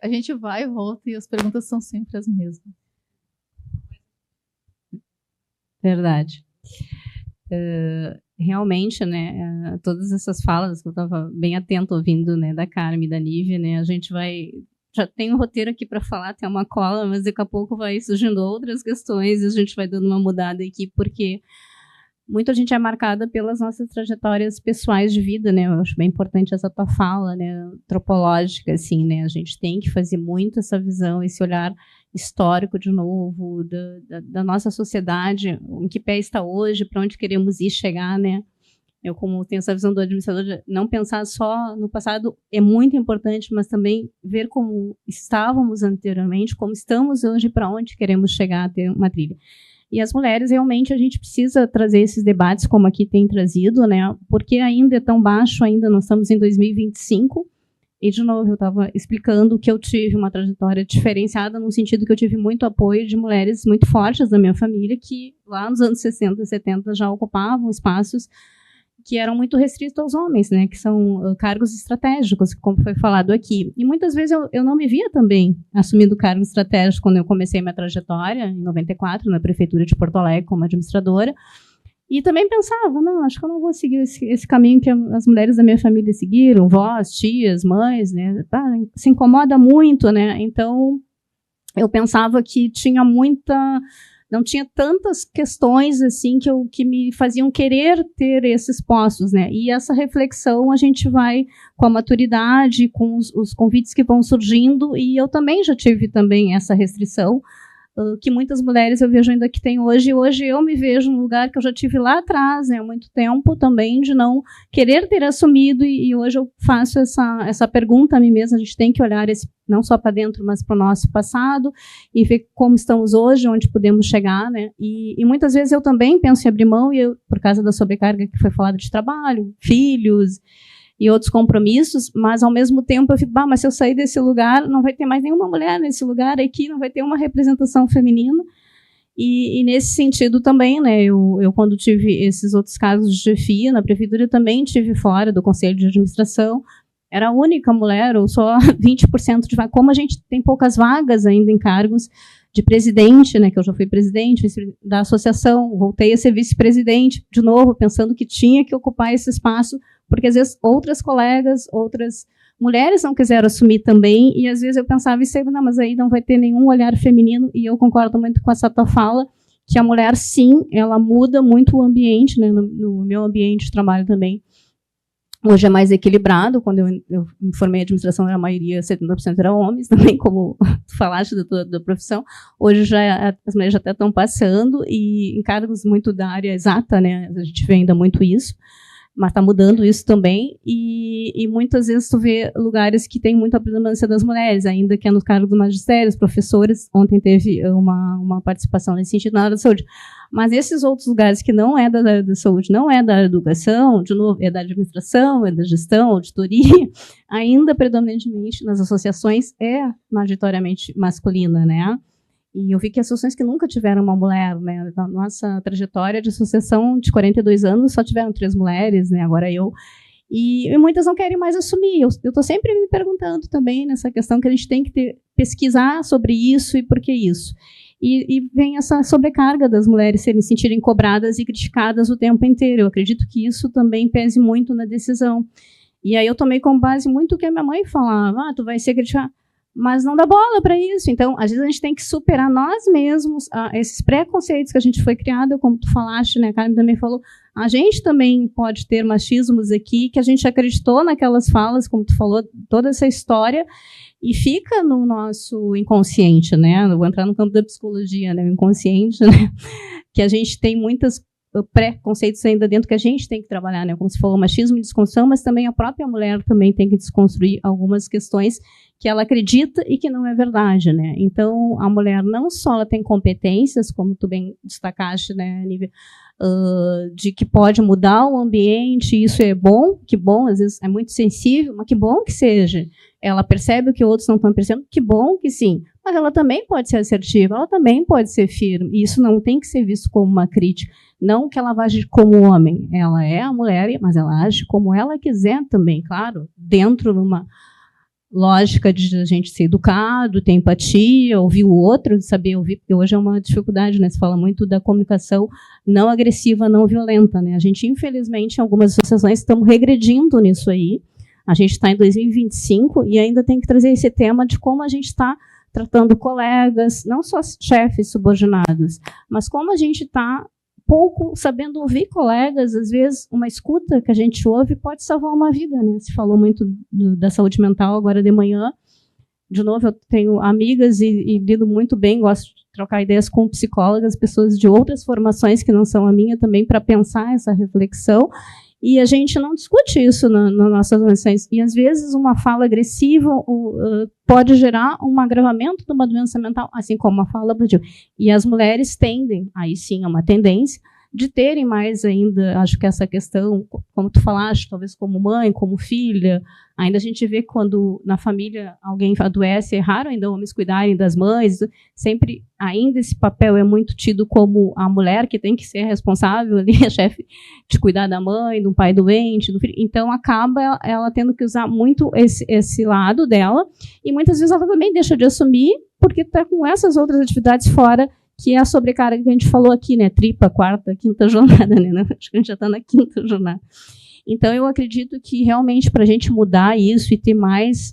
A gente vai e volta e as perguntas são sempre as mesmas. Verdade. Realmente, né, todas essas falas que eu estava bem atento ouvindo, né, da Carmen e da Nívia, né, a gente já tem um roteiro aqui para falar, tem uma cola, mas daqui a pouco vai surgindo outras questões e a gente vai dando uma mudada aqui, porque muita gente é marcada pelas nossas trajetórias pessoais de vida, né? Eu acho bem importante essa tua fala, né, antropológica, assim, né? A gente tem que fazer muito essa visão, esse olhar histórico de novo da nossa sociedade, em que pé está hoje, para onde queremos ir chegar, né? Eu, como tenho essa visão do administrador, de não pensar só no passado é muito importante, mas também ver como estávamos anteriormente, como estamos hoje, para onde queremos chegar, ter uma trilha. E as mulheres, realmente, a gente precisa trazer esses debates, como aqui tem trazido, né? Porque ainda é tão baixo, ainda nós estamos em 2025, e, de novo, eu estava explicando que eu tive uma trajetória diferenciada, no sentido que eu tive muito apoio de mulheres muito fortes da minha família, que lá nos anos 60, 70 já ocupavam espaços que eram muito restritos aos homens, né, que são cargos estratégicos, como foi falado aqui. E muitas vezes eu não me via também assumindo cargos estratégicos quando eu comecei minha trajetória, em 94, na Prefeitura de Porto Alegre, como administradora. E também pensava, não, acho que eu não vou seguir esse caminho que as mulheres da minha família seguiram, vós, tias, mães, né, se incomoda muito, né. Então, eu pensava que não tinha tantas questões assim que me faziam querer ter esses postos, né? E essa reflexão a gente vai com a maturidade, com os convites que vão surgindo, e eu também já tive também essa restrição, que muitas mulheres eu vejo ainda que tem hoje, e hoje eu me vejo num lugar que eu já tive lá atrás, né, há muito tempo também, de não querer ter assumido, e hoje eu faço essa pergunta a mim mesma. A gente tem que olhar não só para dentro, mas para o nosso passado, e ver como estamos hoje, onde podemos chegar, né, e muitas vezes eu também penso em abrir mão, por causa da sobrecarga que foi falada de trabalho, filhos, e outros compromissos, mas ao mesmo tempo eu fico, mas se eu sair desse lugar, não vai ter mais nenhuma mulher nesse lugar aqui, não vai ter uma representação feminina, e nesse sentido também, né, eu quando tive esses outros casos de chefia na prefeitura, eu também tive fora do conselho de administração, era a única mulher, ou só 20% de vagas, como a gente tem poucas vagas ainda em cargos de presidente, né, que eu já fui presidente da associação, voltei a ser vice-presidente, de novo, pensando que tinha que ocupar esse espaço, porque às vezes outras colegas, outras mulheres não quiseram assumir também, e às vezes eu pensava, não, mas aí não vai ter nenhum olhar feminino, e eu concordo muito com essa tua fala, que a mulher, sim, ela muda muito o ambiente, né, no meu ambiente de trabalho também. Hoje é mais equilibrado. Quando eu me formei em administração, a maioria, 70% eram homens também, como tu falaste da profissão. Hoje as mulheres já até estão passando, e em cargos muito da área exata, né, a gente vê ainda muito isso, mas está mudando isso também, e muitas vezes tu vê lugares que tem muita predominância das mulheres, ainda que é nos cargos do magistério, os professores. Ontem teve uma participação nesse sentido na área da saúde. Mas esses outros lugares que não é da área da saúde, não é da área da educação, de novo, é da administração, é da gestão, auditoria, ainda predominantemente nas associações é majoritariamente masculina, né? E eu vi que associações que nunca tiveram uma mulher, né? Na nossa trajetória de associação de 42 anos, só tiveram 3 mulheres, né? Agora eu. E muitas não querem mais assumir. Eu estou sempre me perguntando também nessa questão que a gente tem que pesquisar sobre isso e por que isso. E vem essa sobrecarga das mulheres se sentirem cobradas e criticadas o tempo inteiro. Eu acredito que isso também pese muito na decisão. E aí eu tomei como base muito o que a minha mãe falava. Tu vai ser criticada, mas não dá bola para isso. Então, às vezes a gente tem que superar nós mesmos esses preconceitos que a gente foi criado, como tu falaste, né, a Carmen também falou. A gente também pode ter machismos aqui, que a gente acreditou naquelas falas, como tu falou, toda essa história, e fica no nosso inconsciente, né? Eu vou entrar no campo da psicologia, né? O inconsciente, né? Que a gente tem muitos preconceitos ainda dentro que a gente tem que trabalhar, né? Como se falou, machismo e desconstrução, mas também a própria mulher também tem que desconstruir algumas questões que ela acredita e que não é verdade, né? Então, a mulher não só ela tem competências, como tu bem destacaste, né, Nívia, de que pode mudar o ambiente, isso é bom, que bom, às vezes é muito sensível, mas que bom que seja. Ela percebe o que outros não estão percebendo, que bom que sim. Mas ela também pode ser assertiva, ela também pode ser firme. E isso não tem que ser visto como uma crítica. Não que ela vá agir como homem. Ela é a mulher, mas ela age como ela quiser também, claro, dentro de uma lógica de a gente ser educado, ter empatia, ouvir o outro, de saber ouvir, porque hoje é uma dificuldade, né? Se fala muito da comunicação não agressiva, não violenta, né? A gente, infelizmente, em algumas associações, estamos regredindo nisso aí. A gente está em 2025 e ainda tem que trazer esse tema de como a gente está tratando colegas, não só chefes subordinados, mas como a gente está pouco sabendo ouvir colegas. Às vezes, uma escuta que a gente ouve pode salvar uma vida, né? Se falou muito da saúde mental agora de manhã. De novo, eu tenho amigas e lido muito bem, gosto de trocar ideias com psicólogas, pessoas de outras formações que não são a minha também, para pensar essa reflexão. E a gente não discute isso nas nossas organizações. E, às vezes, uma fala agressiva pode gerar um agravamento de uma doença mental, assim como a fala abusiva. E as mulheres tendem, aí sim é uma tendência, de terem mais ainda, acho que essa questão, como tu falaste, talvez como mãe, como filha, ainda a gente vê quando na família alguém adoece, é raro ainda homens cuidarem das mães, sempre ainda esse papel é muito tido como a mulher que tem que ser responsável ali, a chefe de cuidar da mãe, do pai doente, do filho. Então acaba ela tendo que usar muito esse lado dela, e muitas vezes ela também deixa de assumir porque está com essas outras atividades fora, que é a sobrecarga que a gente falou aqui, né? Tripla, quarta, quinta jornada, né? Acho que a gente já está na quinta jornada. Então, eu acredito que, realmente, para a gente mudar isso e ter mais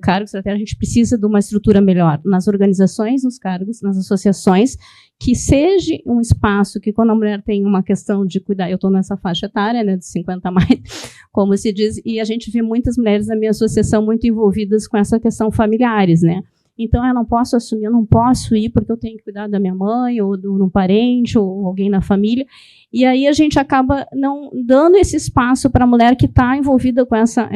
cargos estratégicos, a gente precisa de uma estrutura melhor nas organizações, nos cargos, nas associações, que seja um espaço que, quando a mulher tem uma questão de cuidar, eu estou nessa faixa etária, né, de 50 a mais, como se diz, e a gente vê muitas mulheres na minha associação muito envolvidas com essa questão familiares, né? Então, eu não posso assumir, eu não posso ir porque eu tenho que cuidar da minha mãe, ou de um parente, ou alguém na família. E aí a gente acaba não dando esse espaço para a mulher que está envolvida com essa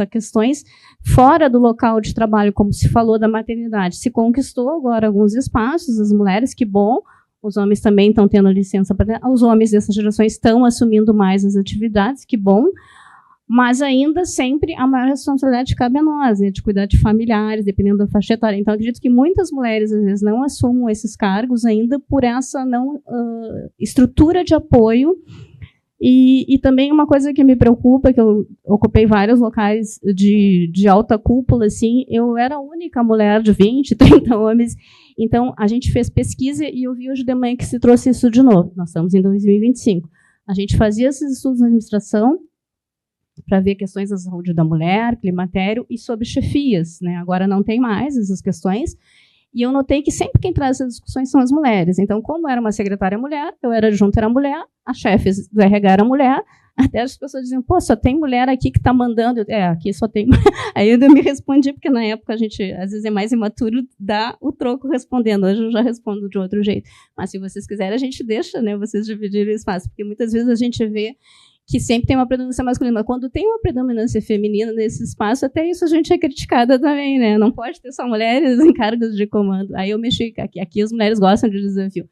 questões fora do local de trabalho, como se falou da maternidade. Se conquistou agora alguns espaços, as mulheres, que bom. Os homens também estão tendo licença para... Os homens dessas gerações estão assumindo mais as atividades, que bom. Mas ainda sempre a maior responsabilidade cabe a nós, né, de cuidar de familiares, dependendo da faixa etária. Então, acredito que muitas mulheres, às vezes, não assumam esses cargos ainda por essa não estrutura de apoio. E também uma coisa que me preocupa, que eu ocupei vários locais de alta cúpula, assim, eu era a única mulher de 20, 30 homens. Então, a gente fez pesquisa e eu vi hoje de manhã que se trouxe isso de novo. Nós estamos em 2025. A gente fazia esses estudos na administração, para ver questões da saúde da mulher, climatério e sobre chefias, né? Agora não tem mais essas questões. E eu notei que sempre quem traz essas discussões são as mulheres. Então, como era uma secretária mulher, eu era adjunta, era mulher, a chefe do RH era mulher, até as pessoas diziam, pô, só tem mulher aqui que está mandando. Aqui só tem. Aí eu me respondi, porque na época a gente, às vezes, é mais imaturo, dá o troco respondendo. Hoje eu já respondo de outro jeito. Mas se vocês quiserem, a gente deixa, né, vocês dividirem o espaço, porque muitas vezes a gente vê que sempre tem uma predominância masculina. Mas quando tem uma predominância feminina nesse espaço, até isso a gente é criticada também, né? Não pode ter só mulheres em cargos de comando. Aí eu mexi, aqui as mulheres gostam de desafio.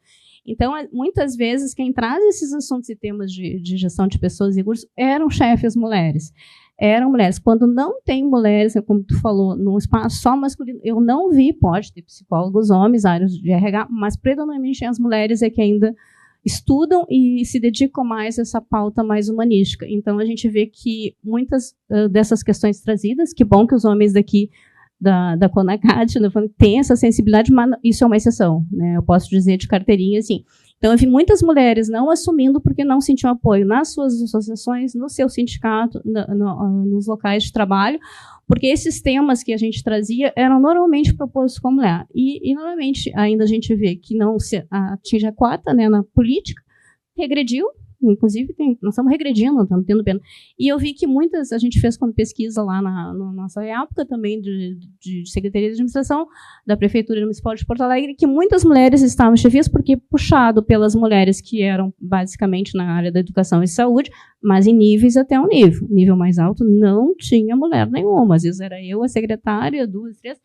Então, muitas vezes, quem traz esses assuntos e temas de gestão de pessoas e recursos eram chefes mulheres. Eram mulheres. Quando não tem mulheres, como tu falou, num espaço só masculino, eu não vi, pode ter psicólogos homens, áreas de RH, mas predominantemente as mulheres é que ainda estudam e se dedicam mais a essa pauta mais humanística. Então, a gente vê que muitas dessas questões trazidas, que bom que os homens daqui da CONACAT, né, tem essa sensibilidade, mas isso é uma exceção, né? Eu posso dizer de carteirinha, assim. Então, eu vi muitas mulheres não assumindo porque não sentiam apoio nas suas associações, no seu sindicato, nos locais de trabalho, porque esses temas que a gente trazia eram normalmente propostos com a mulher. E normalmente, ainda a gente vê que não se atinge a cota, né, na política, regrediu. Inclusive, nós estamos regredindo, estamos tendo pena. E eu vi que muitas, a gente fez quando pesquisa lá na nossa época também de Secretaria de Administração da Prefeitura Municipal de Porto Alegre, que muitas mulheres estavam chefias, porque puxado pelas mulheres que eram basicamente na área da educação e saúde, mas em níveis até um nível mais alto, não tinha mulher nenhuma. Às vezes era eu, a secretária, 2, 3,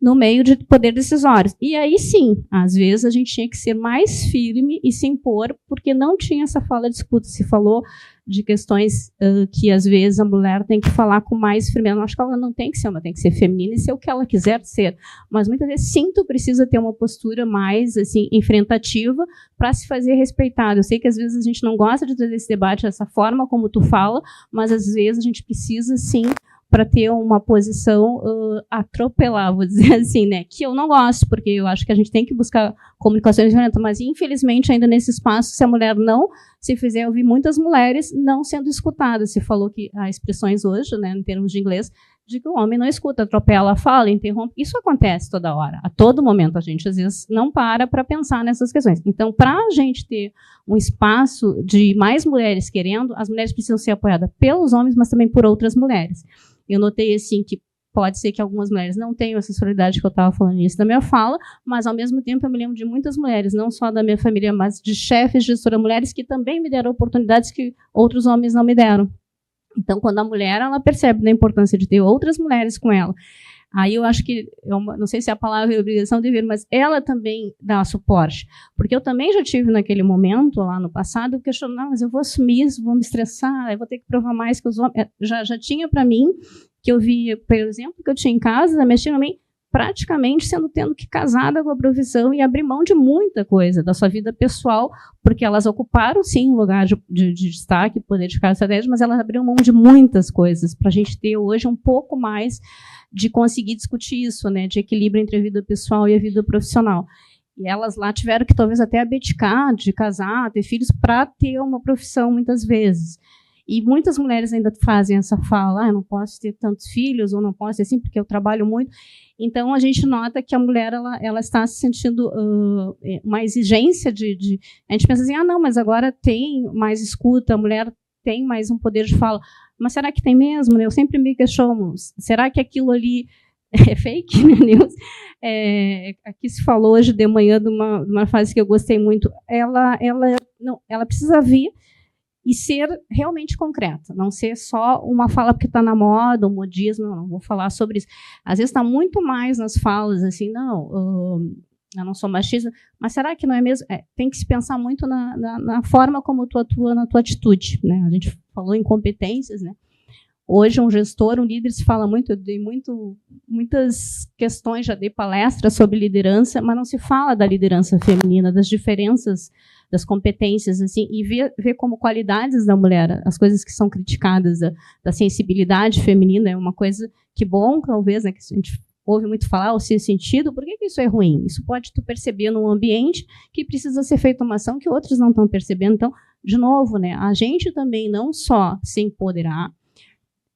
no meio de poder decisório. E aí, sim, às vezes a gente tinha que ser mais firme e se impor, porque não tinha essa fala de escuta. Se falou de questões que, às vezes, a mulher tem que falar com mais firmeza. Eu acho que ela não tem que ser, ela tem que ser feminina e ser o que ela quiser ser. Mas, muitas vezes, sim, tu precisa ter uma postura mais, assim, enfrentativa para se fazer respeitada. Eu sei que, às vezes, a gente não gosta de trazer esse debate dessa forma como tu fala, mas, às vezes, a gente precisa, sim, para ter uma posição atropelar, vou dizer assim, né? Que eu não gosto, porque eu acho que a gente tem que buscar comunicações violentas, mas infelizmente ainda nesse espaço, se a mulher não se fizer, eu vi muitas mulheres não sendo escutadas. Se falou que há expressões hoje, né, em termos de inglês, de que o homem não escuta, atropela, fala, interrompe. Isso acontece toda hora, a todo momento. A gente, às vezes, não para pensar nessas questões. Então, para a gente ter um espaço de mais mulheres querendo, as mulheres precisam ser apoiadas pelos homens, mas também por outras mulheres. Eu notei, assim, que pode ser que algumas mulheres não tenham essa sororidade que eu estava falando nisso da minha fala, mas, ao mesmo tempo, eu me lembro de muitas mulheres, não só da minha família, mas de chefes, gestoras mulheres, que também me deram oportunidades que outros homens não me deram. Então, quando a mulher, ela percebe da importância de ter outras mulheres com ela, aí eu acho que, não sei se a palavra é obrigação, dever, mas ela também dá suporte. Porque eu também já tive naquele momento, lá no passado, questionando, mas eu vou assumir isso, vou me estressar, eu vou ter que provar mais que os homens. Já tinha para mim, que eu via, por exemplo, que eu tinha em casa, a minha tia também, praticamente tendo que casada com a profissão e abrir mão de muita coisa da sua vida pessoal, porque elas ocuparam, sim, um lugar de destaque, poder de casa estratégico, mas elas abriram mão de muitas coisas, para a gente ter hoje um pouco mais de conseguir discutir isso, né, de equilíbrio entre a vida pessoal e a vida profissional. E elas lá tiveram que talvez até abdicar de casar, ter filhos, para ter uma profissão, muitas vezes. E muitas mulheres ainda fazem essa fala, eu não posso ter tantos filhos, ou não posso ter assim, porque eu trabalho muito. Então, a gente nota que a mulher ela está se sentindo uma exigência de... A gente pensa assim, não, mas agora tem mais escuta, a mulher tem mais um poder de fala. Mas será que tem mesmo? Eu sempre me questiono, será que aquilo ali é fake, né, News? Aqui se falou hoje de manhã de uma frase que eu gostei muito. Ela precisa vir e ser realmente concreta, não ser só uma fala porque está na moda, um modismo, não vou falar sobre isso. Às vezes está muito mais nas falas, assim, eu não sou machista, mas será que não é mesmo? Tem que se pensar muito na forma como tu atua, na tua atitude, né? A gente falou em competências, né? Hoje, um gestor, um líder, se fala muito, eu dei muitas questões, já dei palestras sobre liderança, mas não se fala da liderança feminina, das diferenças, das competências, assim, e ver como qualidades da mulher, as coisas que são criticadas, da sensibilidade feminina, é uma coisa que bom, talvez, né, que a gente ouve muito falar, o seu sentido, por que isso é ruim? Isso pode tu perceber num ambiente que precisa ser feita uma ação que outros não estão percebendo. Então, de novo, né, a gente também não só se empoderar,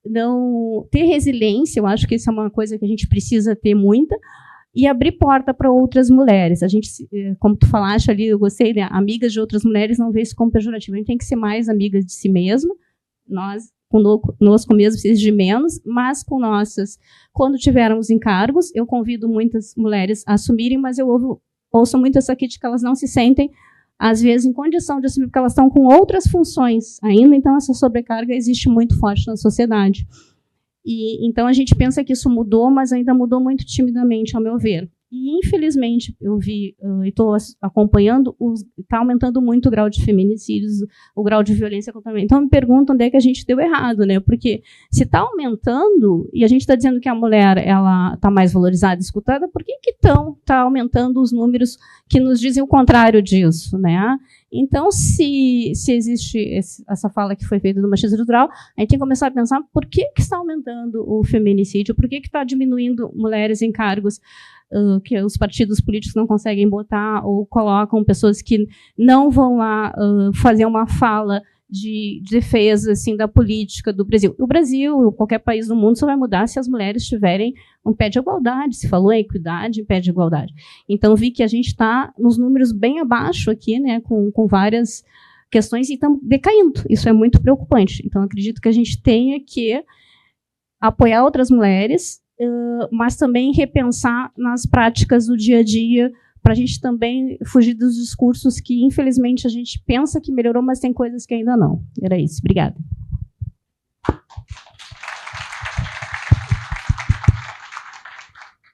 não ter resiliência, eu acho que isso é uma coisa que a gente precisa ter muita, e abrir porta para outras mulheres. A gente, como tu falaste ali, eu gostei, né? Amigas de outras mulheres, não vê isso como pejorativo. A gente tem que ser mais amigas de si mesmo, nós, conosco mesmo, precisa de menos, mas com nossas, quando tivermos encargos, eu convido muitas mulheres a assumirem, mas eu ouço muito essa crítica que elas não se sentem, às vezes, em condição de assumir, porque elas estão com outras funções ainda, então essa sobrecarga existe muito forte na sociedade. E, então, a gente pensa que isso mudou, mas ainda mudou muito timidamente, ao meu ver. E, infelizmente, eu vi, e estou acompanhando, está aumentando muito o grau de feminicídios, o grau de violência contra a mulher. Então, eu me pergunto onde é que a gente deu errado, né? Porque se está aumentando, e a gente está dizendo que a mulher está mais valorizada e escutada, por que está aumentando os números que nos dizem o contrário disso, né? Então, se existe essa fala que foi feita do machismo estrutural, a gente tem que começar a pensar por que está aumentando o feminicídio, por que está diminuindo mulheres em cargos que os partidos políticos não conseguem botar, ou colocam pessoas que não vão lá fazer uma fala de defesa assim, da política do Brasil. O Brasil, qualquer país do mundo, só vai mudar se as mulheres tiverem um pé de igualdade. Se falou em equidade, pé de igualdade. Então, vi que a gente está nos números bem abaixo aqui, né, com várias questões, e estamos decaindo. Isso é muito preocupante. Então, acredito que a gente tenha que apoiar outras mulheres, mas também repensar nas práticas do dia a dia, para a gente também fugir dos discursos que, infelizmente, a gente pensa que melhorou, mas tem coisas que ainda não. Era isso. Obrigada.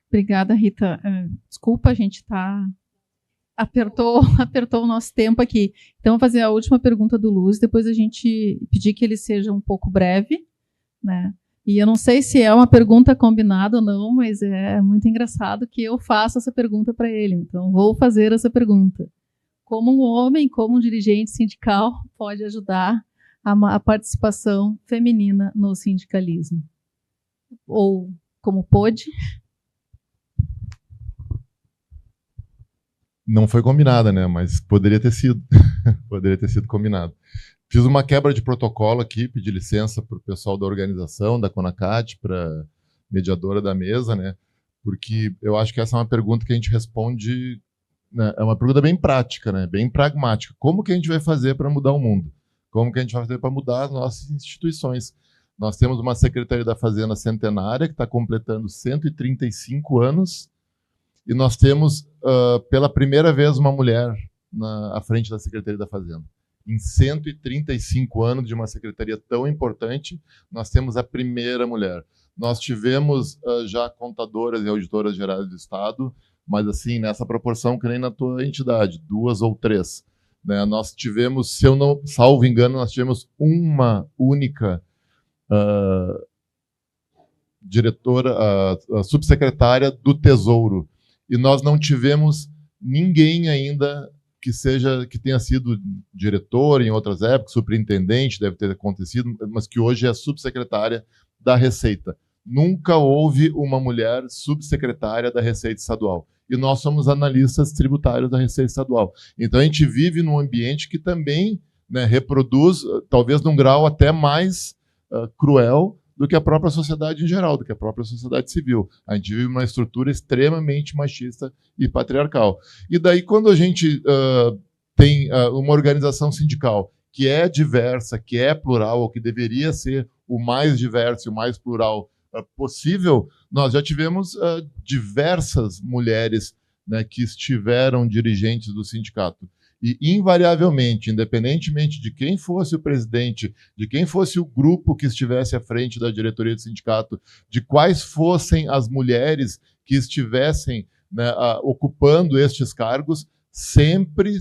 Obrigada, Rita. Desculpa, a gente apertou o nosso tempo aqui. Então, vou fazer a última pergunta do Luz, depois a gente pedir que ele seja um pouco breve, né? E eu não sei se é uma pergunta combinada ou não, mas é muito engraçado que eu faça essa pergunta para ele. Então, vou fazer essa pergunta. Como um homem, como um dirigente sindical, pode ajudar a participação feminina no sindicalismo? Ou como pôde? Não foi combinada, né? Mas poderia ter sido. Poderia ter sido combinado. Fiz uma quebra de protocolo aqui, pedi licença para o pessoal da organização, da CONACAT, para a mediadora da mesa, né? Porque eu acho que essa é uma pergunta que a gente responde, né? É uma pergunta bem prática, né? Bem pragmática. Como que a gente vai fazer para mudar o mundo? Como que a gente vai fazer para mudar as nossas instituições? Nós temos uma Secretaria da Fazenda centenária, que está completando 135 anos, e nós temos, pela primeira vez, uma mulher à frente da Secretaria da Fazenda. Em 135 anos de uma secretaria tão importante, nós temos a primeira mulher. Nós tivemos já contadoras e auditoras gerais do Estado, mas assim, nessa proporção que nem na tua entidade, 2 ou 3. Né? Nós tivemos, se eu não salvo engano, nós tivemos uma única diretora, a subsecretária do Tesouro. E nós não tivemos ninguém ainda que tenha sido diretor em outras épocas, superintendente, deve ter acontecido, mas que hoje é subsecretária da Receita. Nunca houve uma mulher subsecretária da Receita Estadual. E nós somos analistas tributários da Receita Estadual. Então, a gente vive num ambiente que também, né, reproduz, talvez num grau até mais cruel, do que a própria sociedade em geral, do que a própria sociedade civil. A gente vive uma estrutura extremamente machista e patriarcal. E daí, quando a gente tem uma organização sindical que é diversa, que é plural, ou que deveria ser o mais diverso e o mais plural possível, nós já tivemos diversas mulheres, né, que estiveram dirigentes do sindicato. E, invariavelmente, independentemente de quem fosse o presidente, de quem fosse o grupo que estivesse à frente da diretoria do sindicato, de quais fossem as mulheres que estivessem, né, ocupando estes cargos, sempre,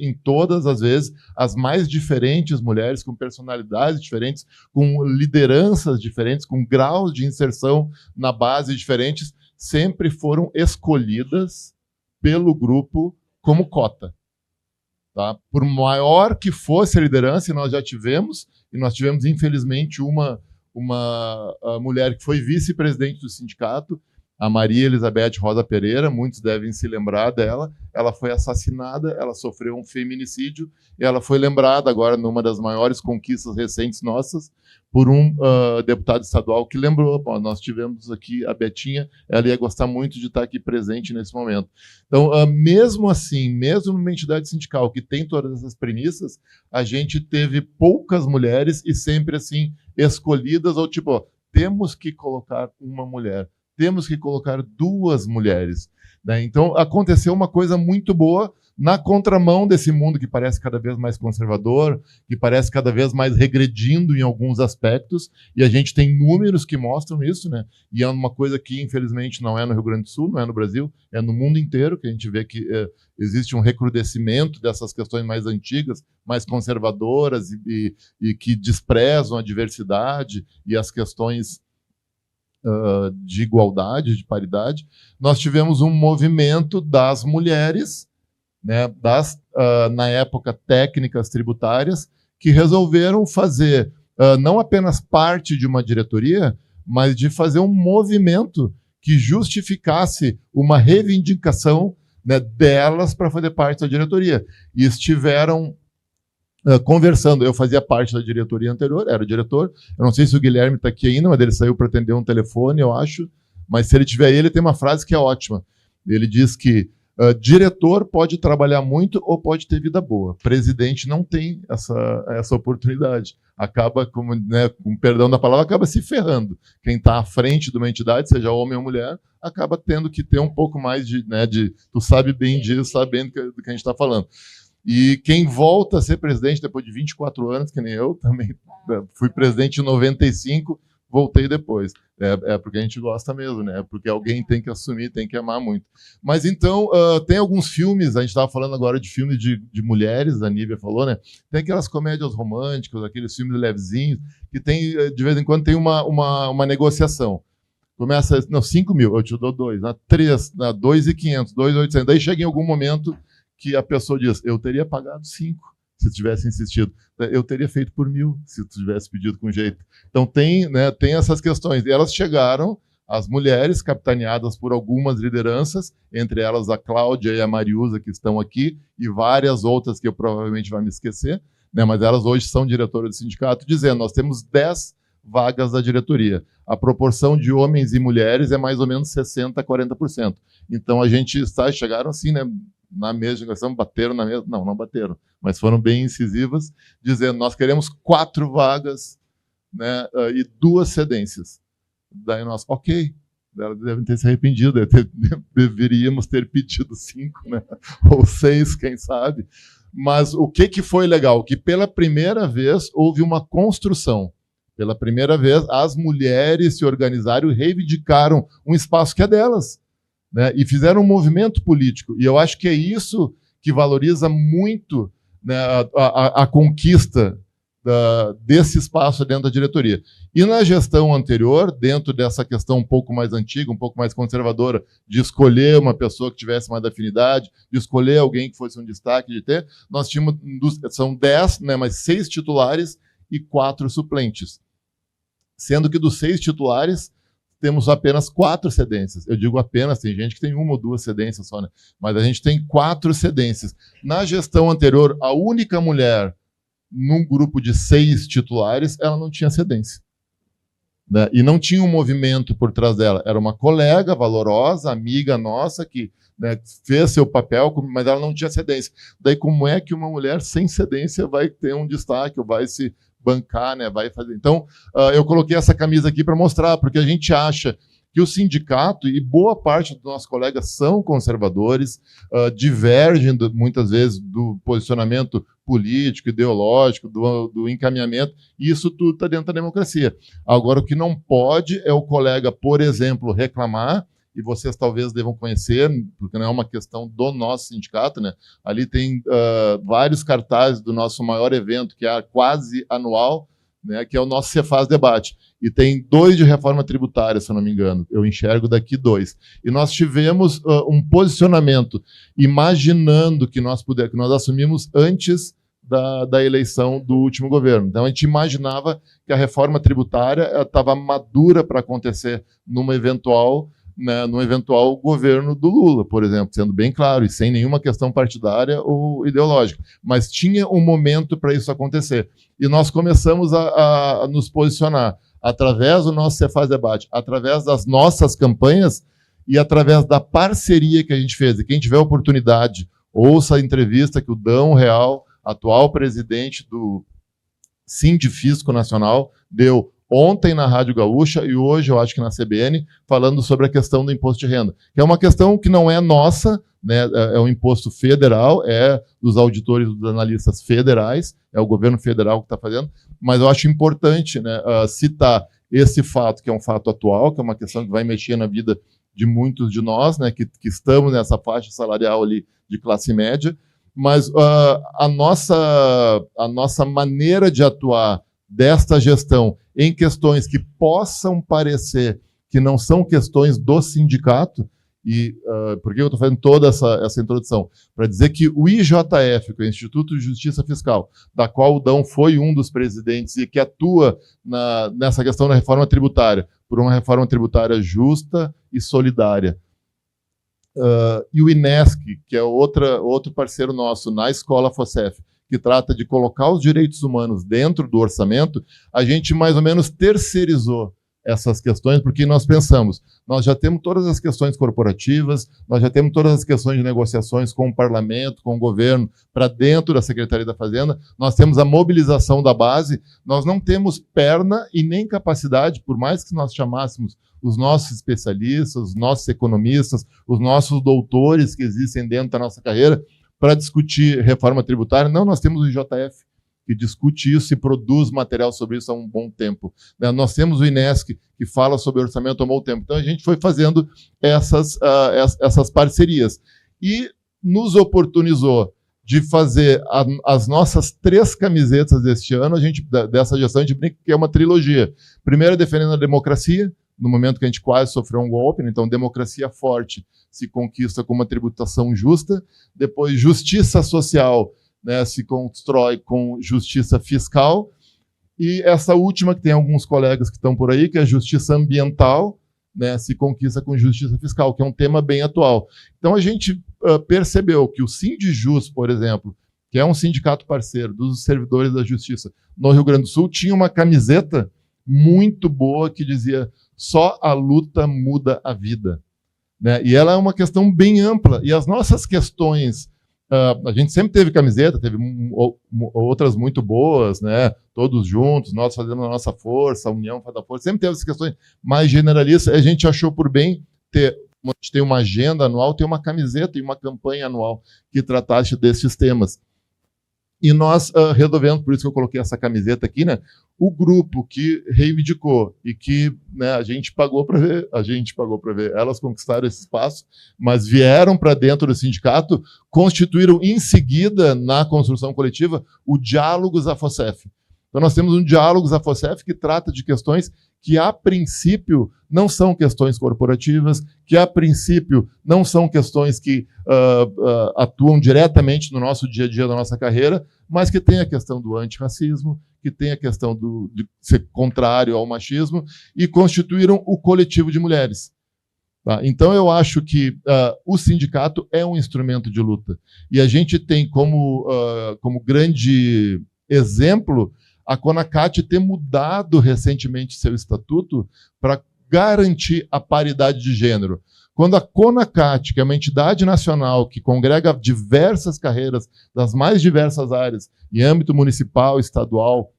em todas as vezes, as mais diferentes mulheres, com personalidades diferentes, com lideranças diferentes, com graus de inserção na base diferentes, sempre foram escolhidas pelo grupo como cota. Tá? Por maior que fosse a liderança, e nós já tivemos, infelizmente, uma mulher que foi vice-presidente do sindicato, A Maria Elizabeth Rosa Pereira, muitos devem se lembrar dela, ela foi assassinada, ela sofreu um feminicídio, e ela foi lembrada agora numa das maiores conquistas recentes nossas, por um deputado estadual que lembrou, nós tivemos aqui a Betinha, ela ia gostar muito de estar aqui presente nesse momento. Então, mesmo assim, mesmo numa entidade sindical que tem todas essas premissas, a gente teve poucas mulheres e sempre assim, escolhidas, ou tipo, temos que colocar uma mulher, temos que colocar 2 mulheres. Né? Então, aconteceu uma coisa muito boa na contramão desse mundo que parece cada vez mais conservador, que parece cada vez mais regredindo em alguns aspectos, e a gente tem números que mostram isso, né? E é uma coisa que, infelizmente, não é no Rio Grande do Sul, não é no Brasil, é no mundo inteiro, que a gente vê que existe um recrudescimento dessas questões mais antigas, mais conservadoras e que desprezam a diversidade e as questões de igualdade, de paridade. Nós tivemos um movimento das mulheres, né, na época, técnicas tributárias, que resolveram fazer não apenas parte de uma diretoria, mas de fazer um movimento que justificasse uma reivindicação, né, delas para fazer parte da diretoria. E estiveram conversando. Eu fazia parte da diretoria anterior, era o diretor. Eu não sei se o Guilherme está aqui ainda, mas ele saiu para atender um telefone, eu acho. Mas se ele tiver aí, ele tem uma frase que é ótima. Ele diz que diretor pode trabalhar muito ou pode ter vida boa. Presidente não tem essa oportunidade. Acaba, né, com perdão da palavra, acaba se ferrando. Quem está à frente de uma entidade, seja homem ou mulher, acaba tendo que ter um pouco mais tu sabe bem disso, sabendo do que a gente está falando. E quem volta a ser presidente depois de 24 anos, que nem eu, também fui presidente em 95, voltei depois. Porque a gente gosta mesmo, né? Porque alguém tem que assumir, tem que amar muito. Mas então, tem alguns filmes, a gente estava falando agora de filmes de mulheres, a Nívia falou, né? Tem aquelas comédias românticas, aqueles filmes levezinhos, que tem, de vez em quando tem uma negociação. Começa, 5 mil, eu te dou 2, 3, 2.500, 2.800. Daí chega em algum momento que a pessoa diz, eu teria pagado 5 se tivesse insistido. Eu teria feito por 1.000 se tivesse pedido com jeito. Então tem essas questões. E elas chegaram, as mulheres, capitaneadas por algumas lideranças, entre elas a Cláudia e a Mariusa, que estão aqui, e várias outras que eu provavelmente vou me esquecer, né, mas elas hoje são diretoras do sindicato, dizendo, nós temos 10 vagas da diretoria. A proporção de homens e mulheres é mais ou menos 60% a 40%. Então a gente chegaram assim, né, na mesa de negociação, bateram na mesa, não bateram, mas foram bem incisivas, dizendo, nós queremos 4 vagas, né, e 2 cedências. Daí nós, ok, elas devem ter se arrependido, deveríamos ter pedido 5, né, ou 6, quem sabe. Mas o que foi legal? Que pela primeira vez houve uma construção. Pela primeira vez, as mulheres se organizaram e reivindicaram um espaço que é delas. Né, e fizeram um movimento político. E eu acho que é isso que valoriza muito, né, a conquista desse espaço dentro da diretoria. E na gestão anterior, dentro dessa questão um pouco mais antiga, um pouco mais conservadora, de escolher uma pessoa que tivesse mais afinidade, de escolher alguém que fosse um destaque, nós tínhamos, são 10, né, mas 6 titulares e 4 suplentes. Sendo que dos 6 titulares, temos apenas 4 cedências. Eu digo apenas, tem gente que tem 1 ou 2 cedências só, né? Mas a gente tem 4 cedências. Na gestão anterior, a única mulher num grupo de 6 titulares, ela não tinha cedência. Né? E não tinha um movimento por trás dela. Era uma colega valorosa, amiga nossa, que, né, fez seu papel, mas ela não tinha cedência. Daí, como é que uma mulher sem cedência vai ter um destaque, ou vai se bancar, né, vai fazer. Então, eu coloquei essa camisa aqui para mostrar, porque a gente acha que o sindicato, e boa parte dos nossos colegas são conservadores, divergem muitas vezes do posicionamento político, ideológico, do encaminhamento, e isso tudo está dentro da democracia. Agora, o que não pode é o colega, por exemplo, reclamar, e vocês talvez devam conhecer, porque não é uma questão do nosso sindicato, né? Ali tem vários cartazes do nosso maior evento, que é quase anual, né? Que é o nosso Cefaz Debate. E tem 2 de reforma tributária, se eu não me engano. Eu enxergo daqui 2. E nós tivemos um posicionamento, imaginando que nós assumimos antes da eleição do último governo. Então, a gente imaginava que a reforma tributária estava madura para acontecer numa eventual né, no eventual governo do Lula, por exemplo, sendo bem claro, e sem nenhuma questão partidária ou ideológica. Mas tinha um momento para isso acontecer. E nós começamos a nos posicionar através do nosso Cefaz Debate, através das nossas campanhas e através da parceria que a gente fez. E quem tiver oportunidade, ouça a entrevista que o Dão Real, atual presidente do Sindifisco Nacional, deu ontem na Rádio Gaúcha e hoje, eu acho que na CBN, falando sobre a questão do imposto de renda, que é uma questão que não é nossa, né, é um imposto federal, é dos auditores, dos analistas federais, é o governo federal que está fazendo, mas eu acho importante, né, citar esse fato, que é um fato atual, que é uma questão que vai mexer na vida de muitos de nós, né, que estamos nessa faixa salarial ali de classe média, mas a nossa maneira de atuar desta gestão em questões que possam parecer que não são questões do sindicato, e por que eu estou fazendo toda essa introdução? Para dizer que o IJF, que é o Instituto de Justiça Fiscal, da qual o Dão foi um dos presidentes e que atua nessa questão da reforma tributária, por uma reforma tributária justa e solidária, e o INESC, que é outro parceiro nosso na Escola FOCEF, que trata de colocar os direitos humanos dentro do orçamento, a gente mais ou menos terceirizou essas questões, porque nós pensamos, nós já temos todas as questões corporativas, nós já temos todas as questões de negociações com o parlamento, com o governo, para dentro da Secretaria da Fazenda, nós temos a mobilização da base, nós não temos perna e nem capacidade, por mais que nós chamássemos os nossos especialistas, os nossos economistas, os nossos doutores que existem dentro da nossa carreira, para discutir reforma tributária. Não, nós temos o IJF, que discute isso e produz material sobre isso há um bom tempo. Nós temos o INESC, que fala sobre orçamento há um bom tempo. Então, a gente foi fazendo essas parcerias. E nos oportunizou de fazer as nossas 3 camisetas deste ano, dessa gestão, a gente brinca que é uma trilogia. Primeiro, defendendo a democracia, no momento que a gente quase sofreu um golpe, então democracia forte se conquista com uma tributação justa, depois justiça social, né, se constrói com justiça fiscal, e essa última, que tem alguns colegas que estão por aí, que é a justiça ambiental, né, se conquista com justiça fiscal, que é um tema bem atual. Então a gente percebeu que o Sindijus, por exemplo, que é um sindicato parceiro dos servidores da justiça no Rio Grande do Sul, tinha uma camiseta muito boa que dizia: só a luta muda a vida. Né? E ela é uma questão bem ampla. E as nossas questões, a gente sempre teve camiseta, teve outras muito boas, né? Todos juntos, nós fazemos a nossa força, a união faz a força. Sempre teve essas questões mais generalistas. A gente achou por bem ter, a gente tem uma agenda anual, tem uma camiseta e uma campanha anual que tratasse desses temas. E nós resolvemos, por isso que eu coloquei essa camiseta aqui, né? O grupo que reivindicou e que, né, a gente pagou para ver, elas conquistaram esse espaço, mas vieram para dentro do sindicato, constituíram em seguida, na construção coletiva, o Diálogos AFOCEF. Então nós temos um Diálogos AFOCEF que trata de questões que, a princípio, não são questões corporativas, que, a princípio, não são questões que atuam diretamente no nosso dia a dia da nossa carreira, mas que tem a questão do antirracismo, que tem a questão de ser contrário ao machismo, e constituíram o coletivo de mulheres. Tá? Então, eu acho que o sindicato é um instrumento de luta. E a gente tem como grande exemplo a CONACAT ter mudado recentemente seu estatuto para garantir a paridade de gênero. Quando a CONACAT, que é uma entidade nacional que congrega diversas carreiras das mais diversas áreas, em âmbito municipal, estadual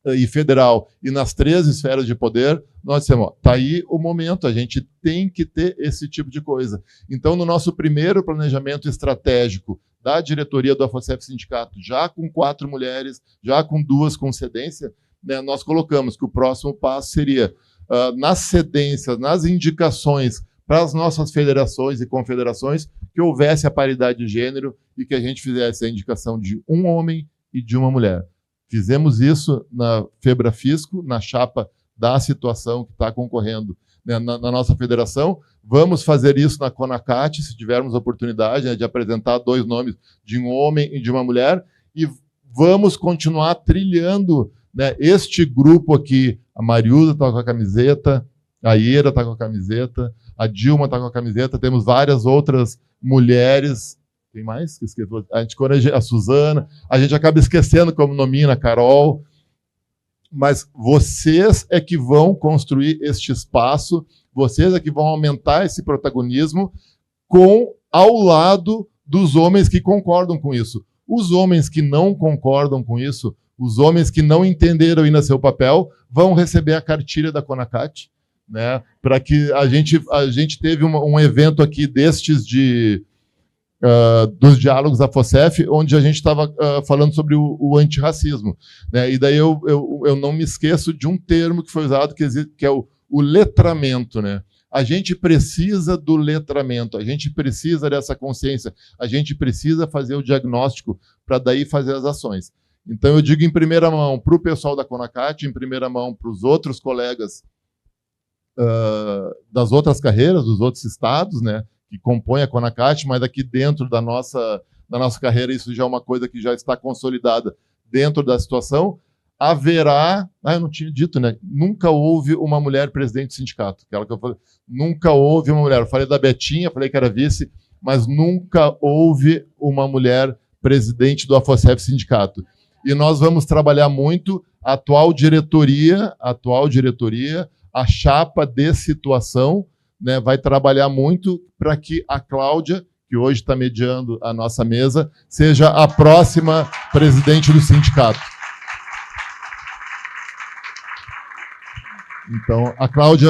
e federal, e nas 3 esferas de poder, nós dissemos, está aí o momento, a gente tem que ter esse tipo de coisa. Então, no nosso primeiro planejamento estratégico da diretoria do AFOCEF Sindicato, já com 4 mulheres, já com 2 com cedência, né, nós colocamos que o próximo passo seria, nas cedências, nas indicações para as nossas federações e confederações, que houvesse a paridade de gênero e que a gente fizesse a indicação de um homem e de uma mulher. Fizemos isso na FEBRAFisco, na chapa da situação que está concorrendo, né, na nossa federação. Vamos fazer isso na CONACAT, se tivermos oportunidade, né, de apresentar 2 nomes de um homem e de uma mulher, e vamos continuar trilhando, né, este grupo aqui. A Mariusa está com a camiseta, a Ira está com a camiseta, a Dilma está com a camiseta, temos várias outras mulheres. Tem mais? A Suzana, a gente acaba esquecendo como nomina a Carol. Mas vocês é que vão construir este espaço, vocês é que vão aumentar esse protagonismo ao lado dos homens que concordam com isso. Os homens que não concordam com isso, os homens que não entenderam ainda seu papel, vão receber a cartilha da CONACAT, né? Para que a gente teve um evento aqui destes dos diálogos da FOCEF, onde a gente estava falando sobre o antirracismo, né? E daí eu não me esqueço de um termo que foi usado, que é o letramento, né? A gente precisa do letramento, a gente precisa dessa consciência, a gente precisa fazer o diagnóstico para daí fazer as ações. Então eu digo em primeira mão para o pessoal da CONACAT, em primeira mão para os outros colegas das outras carreiras, dos outros estados, né, que compõem a CONACAT, mas aqui dentro da nossa carreira isso já é uma coisa que já está consolidada dentro da situação. Haverá, eu não tinha dito, né? Nunca houve uma mulher presidente do sindicato. Aquela que eu falei, nunca houve uma mulher. Eu falei da Betinha, falei que era vice, mas nunca houve uma mulher presidente do AFOCEF sindicato. E nós vamos trabalhar muito a atual diretoria, a chapa de situação, né, vai trabalhar muito para que a Cláudia, que hoje está mediando a nossa mesa, seja a próxima presidente do sindicato. Então, a Cláudia,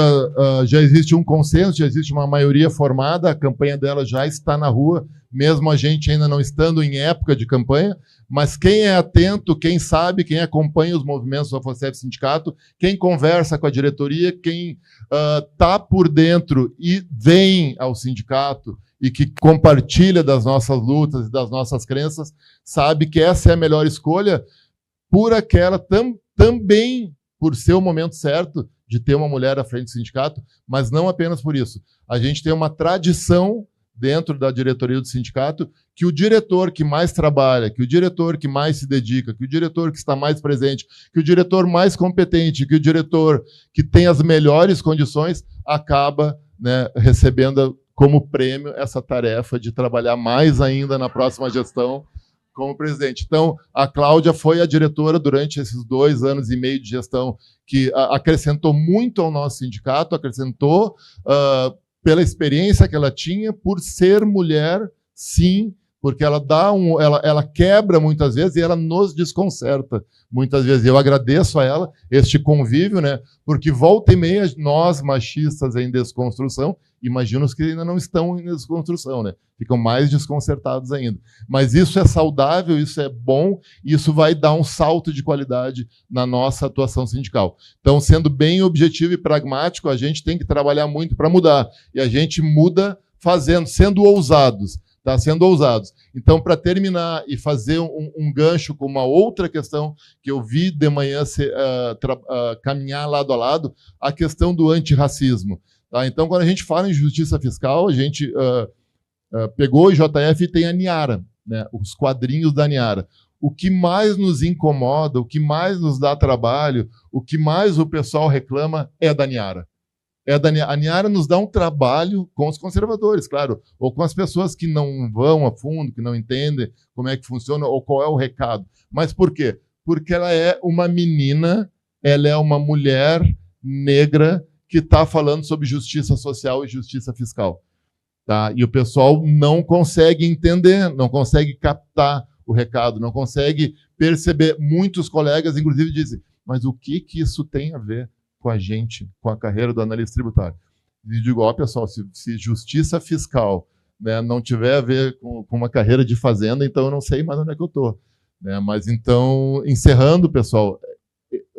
já existe um consenso, já existe uma maioria formada, a campanha dela já está na rua, mesmo a gente ainda não estando em época de campanha, mas quem é atento, quem sabe, quem acompanha os movimentos do AFOCEF Sindicato, quem conversa com a diretoria, quem está por dentro e vem ao sindicato e que compartilha das nossas lutas e das nossas crenças, sabe que essa é a melhor escolha por aquela também por ser o momento certo de ter uma mulher à frente do sindicato, mas não apenas por isso. A gente tem uma tradição dentro da diretoria do sindicato que o diretor que mais trabalha, que o diretor que mais se dedica, que o diretor que está mais presente, que o diretor mais competente, que o diretor que tem as melhores condições, acaba, né, recebendo como prêmio essa tarefa de trabalhar mais ainda na próxima gestão como presidente. Então, a Cláudia foi a diretora durante esses 2 anos e meio de gestão que acrescentou muito ao nosso sindicato, acrescentou pela experiência que ela tinha, por ser mulher, sim, porque ela ela quebra muitas vezes e ela nos desconcerta muitas vezes. Eu agradeço a ela este convívio, né? Porque volta e meia nós machistas em desconstrução, imagino os que ainda não estão em desconstrução, né? Ficam mais desconcertados ainda. Mas isso é saudável, isso é bom, e isso vai dar um salto de qualidade na nossa atuação sindical. Então, sendo bem objetivo e pragmático, a gente tem que trabalhar muito para mudar. E a gente muda sendo ousados. Tá? Sendo ousados. Então, para terminar e fazer um gancho com uma outra questão que eu vi de manhã caminhar lado a lado, a questão do antirracismo. Tá? Então, quando a gente fala em justiça fiscal, a gente pegou o IJF e tem a Niara, né? Os quadrinhos da Niara. O que mais nos incomoda, o que mais nos dá trabalho, o que mais o pessoal reclama é da Niara. A Niara nos dá um trabalho com os conservadores, claro, ou com as pessoas que não vão a fundo, que não entendem como é que funciona ou qual é o recado. Mas por quê? Porque ela é uma menina, ela é uma mulher negra que está falando sobre justiça social e justiça fiscal. Tá? E o pessoal não consegue entender, não consegue captar o recado, não consegue perceber. Muitos colegas, inclusive, dizem, mas o que isso tem a ver com a gente, com a carreira do analista tributário? E digo, ó, pessoal, se justiça fiscal, né, não tiver a ver com uma carreira de fazenda, então eu não sei mais onde é que eu estou. Né? Mas então, encerrando, pessoal,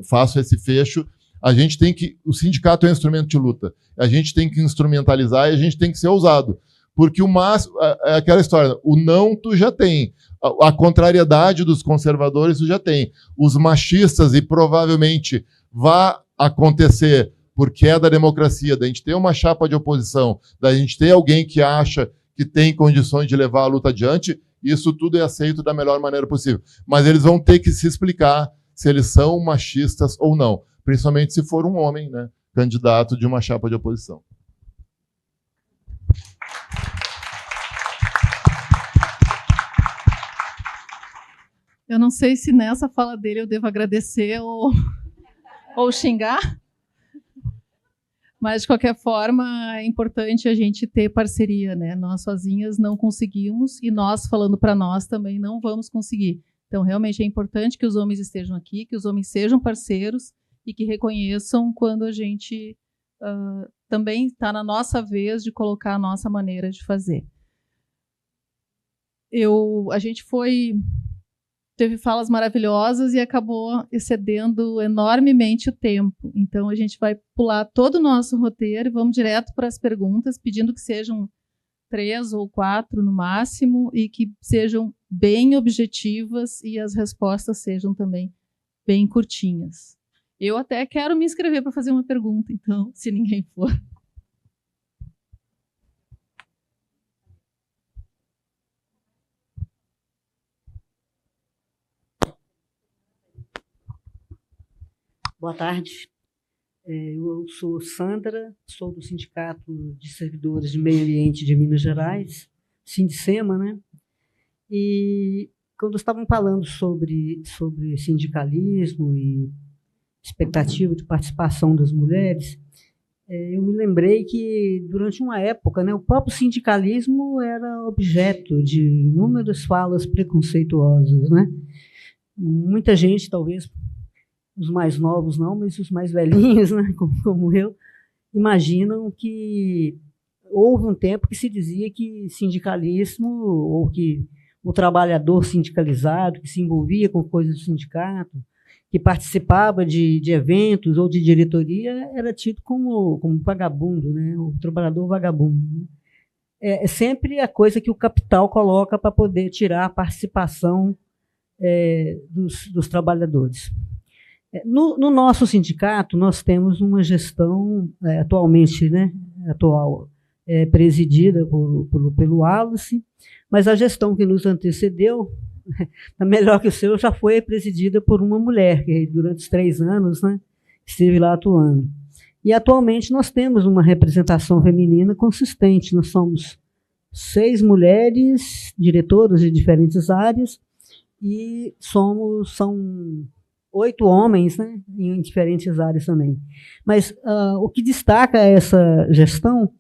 faço esse fecho. A gente tem que... O sindicato é um instrumento de luta. A gente tem que instrumentalizar e a gente tem que ser ousado. Porque o máximo... É aquela história, o não tu já tem. A contrariedade dos conservadores tu já tem. Os machistas, e provavelmente vai acontecer porque é da democracia, da gente ter uma chapa de oposição, da gente ter alguém que acha que tem condições de levar a luta adiante, isso tudo é aceito da melhor maneira possível. Mas eles vão ter que se explicar se eles são machistas ou não, principalmente se for um homem, né, candidato de uma chapa de oposição. Eu não sei se nessa fala dele eu devo agradecer ou xingar, mas, de qualquer forma, é importante a gente ter parceria, né? Nós sozinhas não conseguimos e nós, falando para nós, também não vamos conseguir. Então, realmente é importante que os homens estejam aqui, que os homens sejam parceiros e que reconheçam quando a gente também está na nossa vez de colocar a nossa maneira de fazer. A gente teve falas maravilhosas e acabou excedendo enormemente o tempo. Então, a gente vai pular todo o nosso roteiro e vamos direto para as perguntas, pedindo que sejam 3 ou 4 no máximo e que sejam bem objetivas e as respostas sejam também bem curtinhas. Eu até quero me inscrever para fazer uma pergunta, então, se ninguém for. Boa tarde. Eu sou Sandra, sou do Sindicato de Servidores de Meio Ambiente de Minas Gerais, Sindicema, né? E quando estavam falando sobre sindicalismo e expectativa de participação das mulheres, eu me lembrei que, durante uma época, né, o próprio sindicalismo era objeto de inúmeras falas preconceituosas, né? Muita gente, talvez os mais novos não, mas os mais velhinhos, né, como eu, imaginam que houve um tempo que se dizia que sindicalismo, ou que o trabalhador sindicalizado, que se envolvia com coisas do sindicato, que participava de eventos ou de diretoria, era tido como vagabundo, né, o trabalhador vagabundo. Né? É sempre a coisa que o capital coloca para poder tirar a participação dos trabalhadores. No nosso sindicato, nós temos uma gestão atualmente, né, presidida pelo Wallace, mas a gestão que nos antecedeu, melhor que o seu, já foi presidida por uma mulher, que durante os 3 anos, né, esteve lá atuando. E atualmente nós temos uma representação feminina consistente. Nós somos 6 mulheres diretoras de diferentes áreas e são 8 homens, né, em diferentes áreas também. Mas o que destaca essa gestão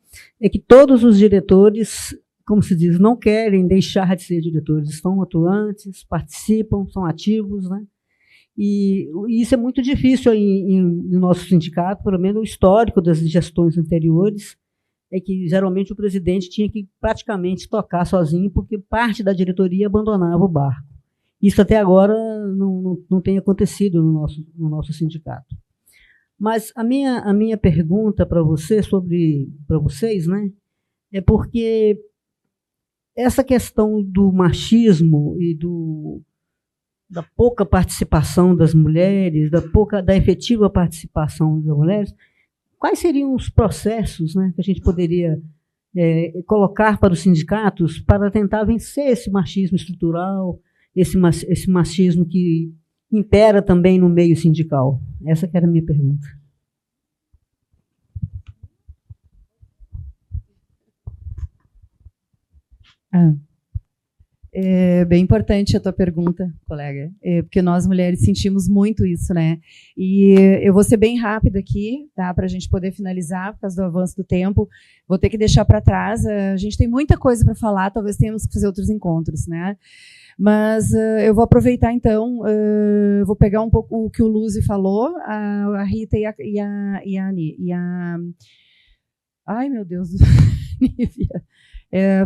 é que todos os diretores, como se diz, não querem deixar de ser diretores, estão atuantes, participam, são ativos, né? E isso é muito difícil no nosso sindicato, pelo menos o histórico das gestões anteriores, é que geralmente o presidente tinha que praticamente tocar sozinho, porque parte da diretoria abandonava o barco. Isso até agora não tem acontecido no nosso sindicato. Mas a minha pergunta para vocês, né, é porque essa questão do machismo e da pouca participação das mulheres, da efetiva participação das mulheres, quais seriam os processos, né, que a gente poderia colocar para os sindicatos para tentar vencer esse machismo estrutural, esse machismo que impera também no meio sindical? Essa que era a minha pergunta. É bem importante a tua pergunta, colega, porque nós mulheres sentimos muito isso, né? E eu vou ser bem rápida aqui, tá, para a gente poder finalizar, por causa do avanço do tempo. Vou ter que deixar para trás. A gente tem muita coisa para falar, talvez tenhamos que fazer outros encontros, né? Mas eu vou aproveitar, então, vou pegar um pouco o que o Luzi falou, a Rita e a Ani. Ai, meu Deus, Nívia.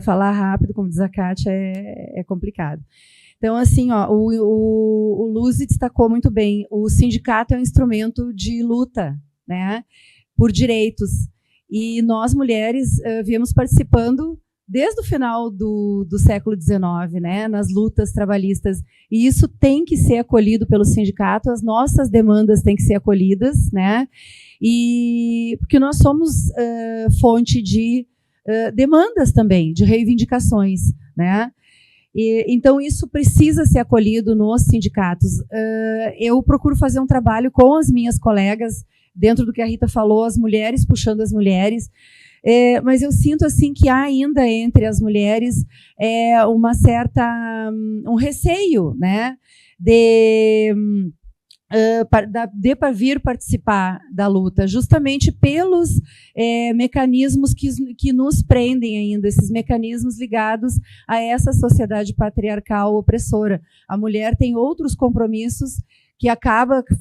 Falar rápido, como diz a Kátia, é complicado. Então, assim, ó, o Luzi destacou muito bem, o sindicato é um instrumento de luta, né, por direitos. E nós, mulheres, viemos participando desde o final do século XIX, né, nas lutas trabalhistas. E isso tem que ser acolhido pelo sindicato, as nossas demandas têm que ser acolhidas, né, e porque nós somos fonte de demandas também, de reivindicações, né? Então, isso precisa ser acolhido nos sindicatos. Eu procuro fazer um trabalho com as minhas colegas, dentro do que a Rita falou, as mulheres puxando as mulheres, mas eu sinto assim que há ainda entre as mulheres um receio, né? de vir participar da luta, justamente pelos mecanismos que nos prendem ainda, esses mecanismos ligados a essa sociedade patriarcal opressora. A mulher tem outros compromissos que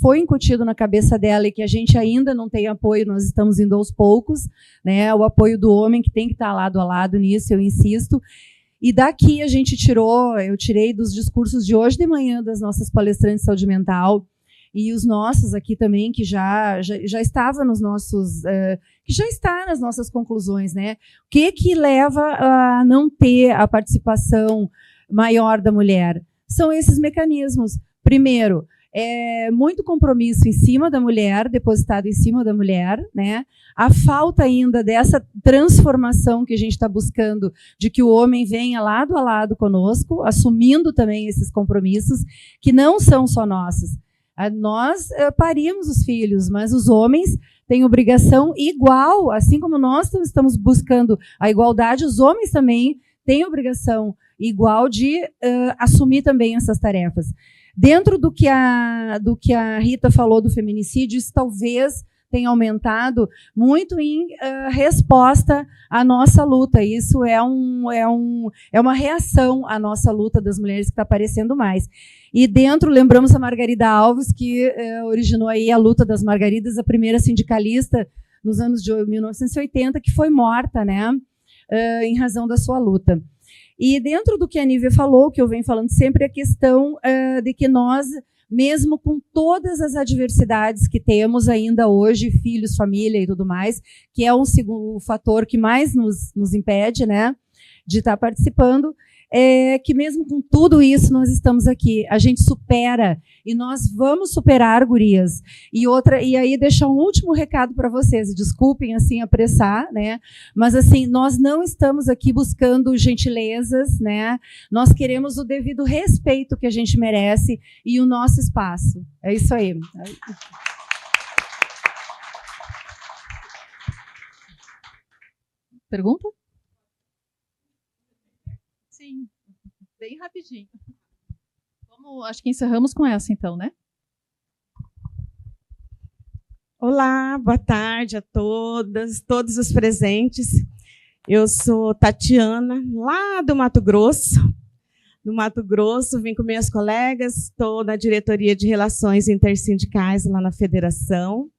foi incutido na cabeça dela e que a gente ainda não tem apoio, nós estamos indo aos poucos, né? O apoio do homem que tem que estar lado a lado nisso, eu insisto. E daqui eu tirei dos discursos de hoje de manhã das nossas palestrantes de saúde mental, e os nossos aqui também, que já estava nos nossos, que já está nas nossas conclusões, né? O que leva a não ter a participação maior da mulher? São esses mecanismos. Primeiro, muito compromisso em cima da mulher, depositado em cima da mulher, né? A falta ainda dessa transformação que a gente está buscando, de que o homem venha lado a lado conosco, assumindo também esses compromissos, que não são só nossos. Nós parimos os filhos, mas os homens têm obrigação igual, assim como nós estamos buscando a igualdade, os homens também têm obrigação igual de assumir também essas tarefas. Dentro do que a Rita falou do feminicídio, isso talvez tenha aumentado muito em resposta à nossa luta. Isso é uma reação à nossa luta das mulheres que está aparecendo mais. E dentro, lembramos a Margarida Alves, que originou aí a luta das Margaridas, a primeira sindicalista nos anos de 1980, que foi morta, né, em razão da sua luta. E dentro do que a Nívia falou, que eu venho falando sempre, a questão de que nós, mesmo com todas as adversidades que temos ainda hoje, filhos, família e tudo mais, que é o fator que mais nos impede, né, de estar participando, que mesmo com tudo isso nós estamos aqui, a gente supera e nós vamos superar, gurias. E aí deixar um último recado para vocês, desculpem assim apressar, né? Mas assim, nós não estamos aqui buscando gentilezas, né? Nós queremos o devido respeito que a gente merece e o nosso espaço. É isso aí. Pergunta? Sim, bem rapidinho. Acho que encerramos com essa, então, né? Olá, boa tarde a todos os presentes. Eu sou Tatiana, lá do Mato Grosso. Do Mato Grosso, vim com minhas colegas, estou na diretoria de relações intersindicais lá na federação,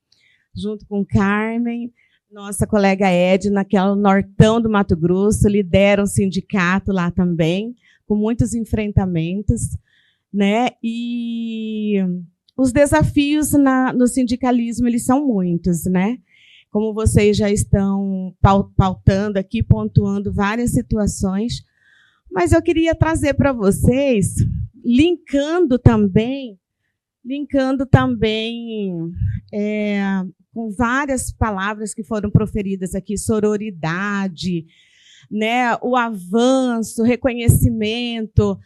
junto com Carmen, nossa colega Edna, que é o nortão do Mato Grosso, lidera um sindicato lá também, com muitos enfrentamentos, né? E os desafios no sindicalismo, eles são muitos, né? Como vocês já estão pautando aqui, pontuando várias situações, mas eu queria trazer para vocês, linkando também com várias palavras que foram proferidas aqui, sororidade, né, o avanço, reconhecimento,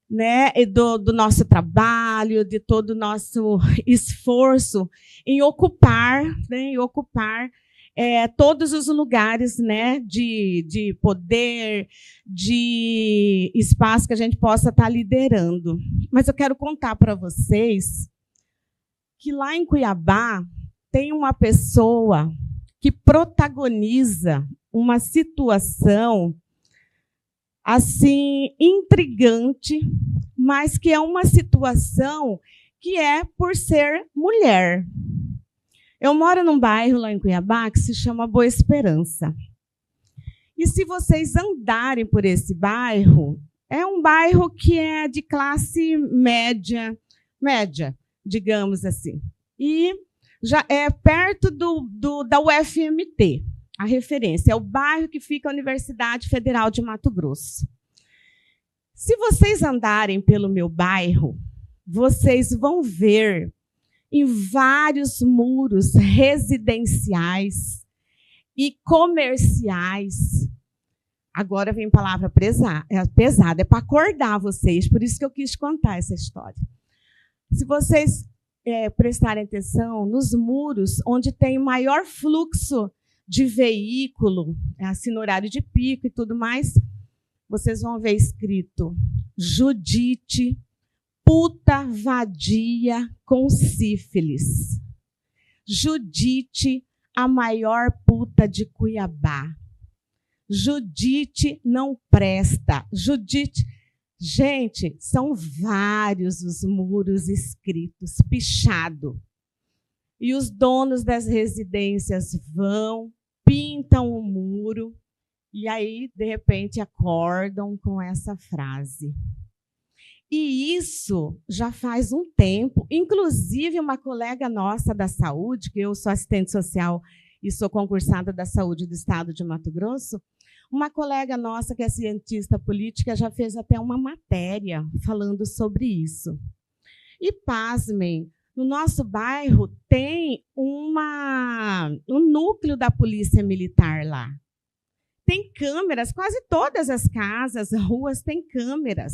né, do nosso trabalho, de todo o nosso esforço em ocupar, né, todos os lugares, né, de poder, de espaço que a gente possa estar liderando. Mas eu quero contar para vocês que lá em Cuiabá tem uma pessoa que protagoniza uma situação assim intrigante, mas que é uma situação que é por ser mulher. Eu moro num bairro lá em Cuiabá que se chama Boa Esperança. E se vocês andarem por esse bairro, é um bairro que é de classe média, digamos assim. E já é perto da UFMT, a referência. É o bairro que fica a Universidade Federal de Mato Grosso. Se vocês andarem pelo meu bairro, vocês vão ver em vários muros residenciais e comerciais. Agora vem palavra pesada, é para acordar vocês, por isso que eu quis contar essa história. Se vocês prestarem atenção nos muros onde tem maior fluxo de veículo, assim, no horário de pico e tudo mais, vocês vão ver escrito Judite, puta vadia com sífilis. Judite, a maior puta de Cuiabá. Judite não presta. Judite... Gente, são vários os muros escritos, pichado. E os donos das residências vão, pintam o muro, e aí, de repente, acordam com essa frase. E isso já faz um tempo. Inclusive, uma colega nossa da saúde, que eu sou assistente social e sou concursada da saúde do estado de Mato Grosso, uma colega nossa, que é cientista política, já fez até uma matéria falando sobre isso. E, pasmem, no nosso bairro tem um núcleo da Polícia Militar lá. Tem câmeras, quase todas as casas, ruas têm câmeras.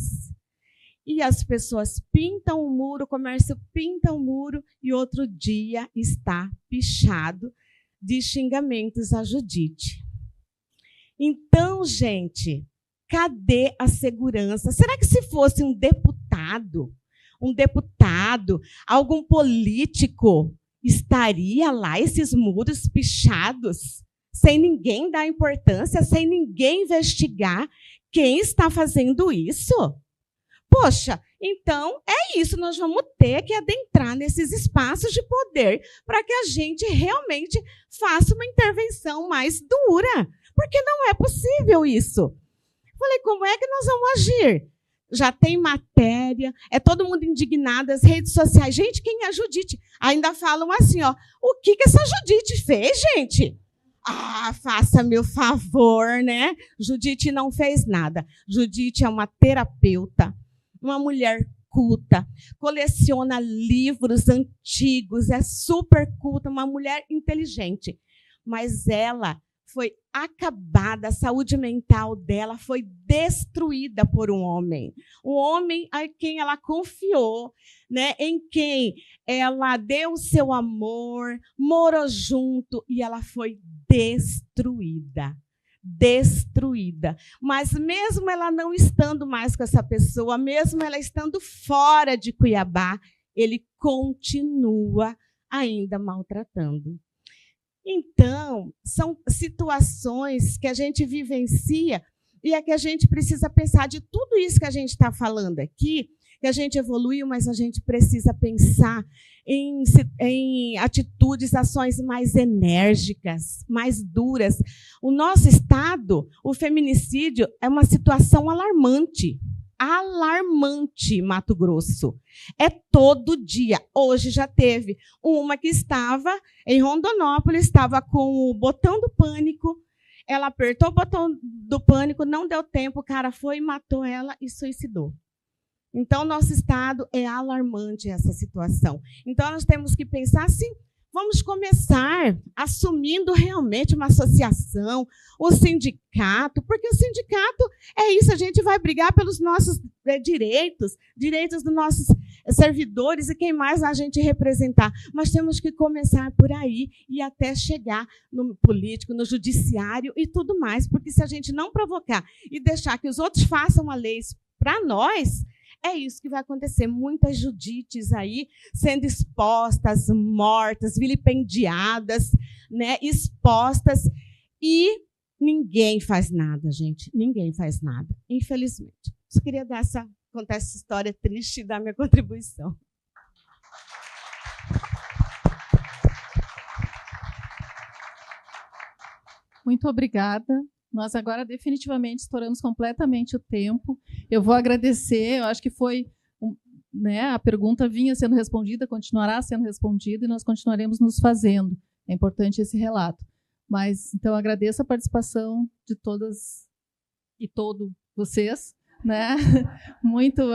E as pessoas pintam o muro, o comércio pinta o muro, e outro dia está pichado de xingamentos a Judite. Então, gente, cadê a segurança? Será que se fosse um deputado, algum político, estaria lá esses muros pichados, sem ninguém dar importância, sem ninguém investigar quem está fazendo isso? Poxa, então é isso, nós vamos ter que adentrar nesses espaços de poder para que a gente realmente faça uma intervenção mais dura, porque não é possível isso. Falei, como é que nós vamos agir? Já tem matéria, é todo mundo indignado, as redes sociais. Gente, quem é a Judite? Ainda falam assim, ó, o que essa Judite fez, gente? Ah, faça-me o favor, né? Judite não fez nada. Judite é uma terapeuta, uma mulher culta, coleciona livros antigos, é super culta, uma mulher inteligente. Mas ela foi acabada, a saúde mental dela foi destruída por um homem a quem ela confiou, né, em quem ela deu o seu amor, morou junto, e ela foi destruída. Mas mesmo ela não estando mais com essa pessoa, mesmo ela estando fora de Cuiabá, ele continua ainda maltratando. Então, são situações que a gente vivencia e é que a gente precisa pensar de tudo isso que a gente está falando aqui, que a gente evoluiu, mas a gente precisa pensar em atitudes, ações mais enérgicas, mais duras. O nosso estado, o feminicídio, é uma situação alarmante. Alarmante, Mato Grosso. É todo dia. Hoje já teve uma que estava em Rondonópolis, estava com o botão do pânico, ela apertou o botão do pânico, não deu tempo, o cara foi, matou ela e suicidou. Então, nosso estado é alarmante essa situação. Então, nós temos que pensar assim, vamos começar assumindo realmente uma associação, o sindicato, porque o sindicato é isso, a gente vai brigar pelos nossos direitos dos nossos servidores e quem mais a gente representar. Mas temos que começar por aí e até chegar no político, no judiciário e tudo mais, porque se a gente não provocar e deixar que os outros façam a lei para nós, é isso que vai acontecer. Muitas Judites aí sendo expostas, mortas, vilipendiadas, né, expostas, e ninguém faz nada, gente. Ninguém faz nada, infelizmente. Só queria contar essa história triste e dar minha contribuição. Muito obrigada. Nós agora definitivamente estouramos completamente o tempo. Eu vou agradecer, eu acho que foi, né, a pergunta vinha sendo respondida, continuará sendo respondida e nós continuaremos nos fazendo. É importante esse relato. Mas, então, agradeço a participação de todas e todos vocês, né?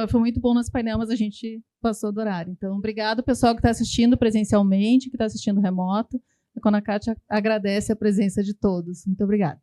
Foi muito bom nosso painel, mas a gente passou do horário. Então, obrigado, pessoal que está assistindo presencialmente, que está assistindo remoto. A CONACAT agradece a presença de todos. Muito obrigada.